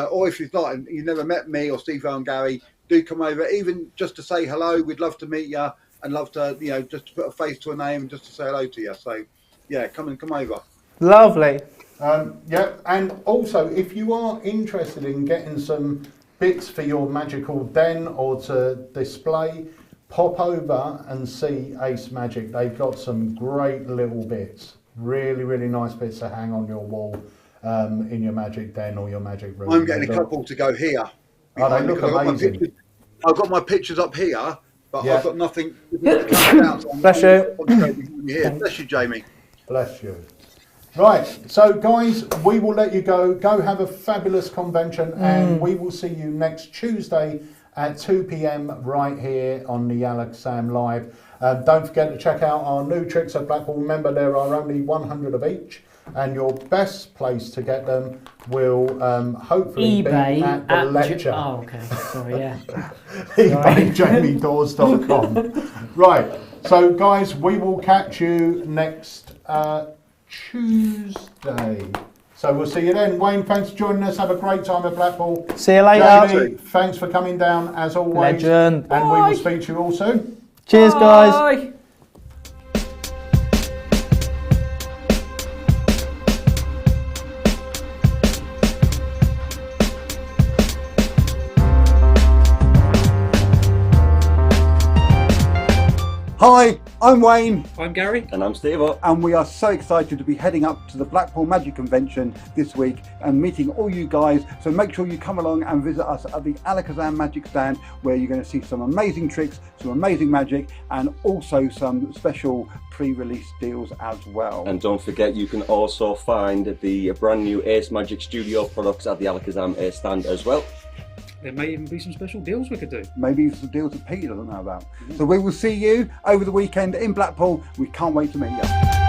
or if it's not, and you've never met me or Steve and Gary, do come over, even just to say hello. We'd love to meet you. And love to, just to put a face to a name and just to say hello to you. So, yeah, come over. Lovely. Yeah, and also if you are interested in getting some bits for your magical den or to display, pop over and see Ace Magic. They've got some great little bits, really, really nice bits to hang on your wall in your magic den or your magic room. I'm getting a couple to go here. Oh, they look amazing. I've got my pictures up here. But I've got nothing. Bless you. Bless you, Jamie. Bless you. Right, so guys, we will let you go. Go have a fabulous convention, and we will see you next Tuesday at 2 p.m. right here on the Alakazam Live. Don't forget to check out our new tricks at Blackpool. Remember, there are only 100 of each, and your best place to get them will hopefully eBay be at the lecture. Oh, okay. Sorry, yeah. eBayJamieDawes.com. Right, so guys, we will catch you next Tuesday. So we'll see you then. Wayne, thanks for joining us. Have a great time at Blackpool. See you later. Jamie, thanks for coming down as always. Legend. And we will speak to you all soon. Cheers, guys. Hi, I'm Wayne. I'm Gary. And I'm Steve. And we are so excited to be heading up to the Blackpool Magic Convention this week and meeting all you guys. So make sure you come along and visit us at the AlakazamMagicUK Magic stand, where you're going to see some amazing tricks, some amazing magic, and also some special pre-release deals as well. And don't forget, you can also find the brand new Ace Magic Studio products at the Alakazam Ace stand as well. There may even be some special deals we could do. Maybe some deals that Peter doesn't know about. So we will see you over the weekend in Blackpool. We can't wait to meet you.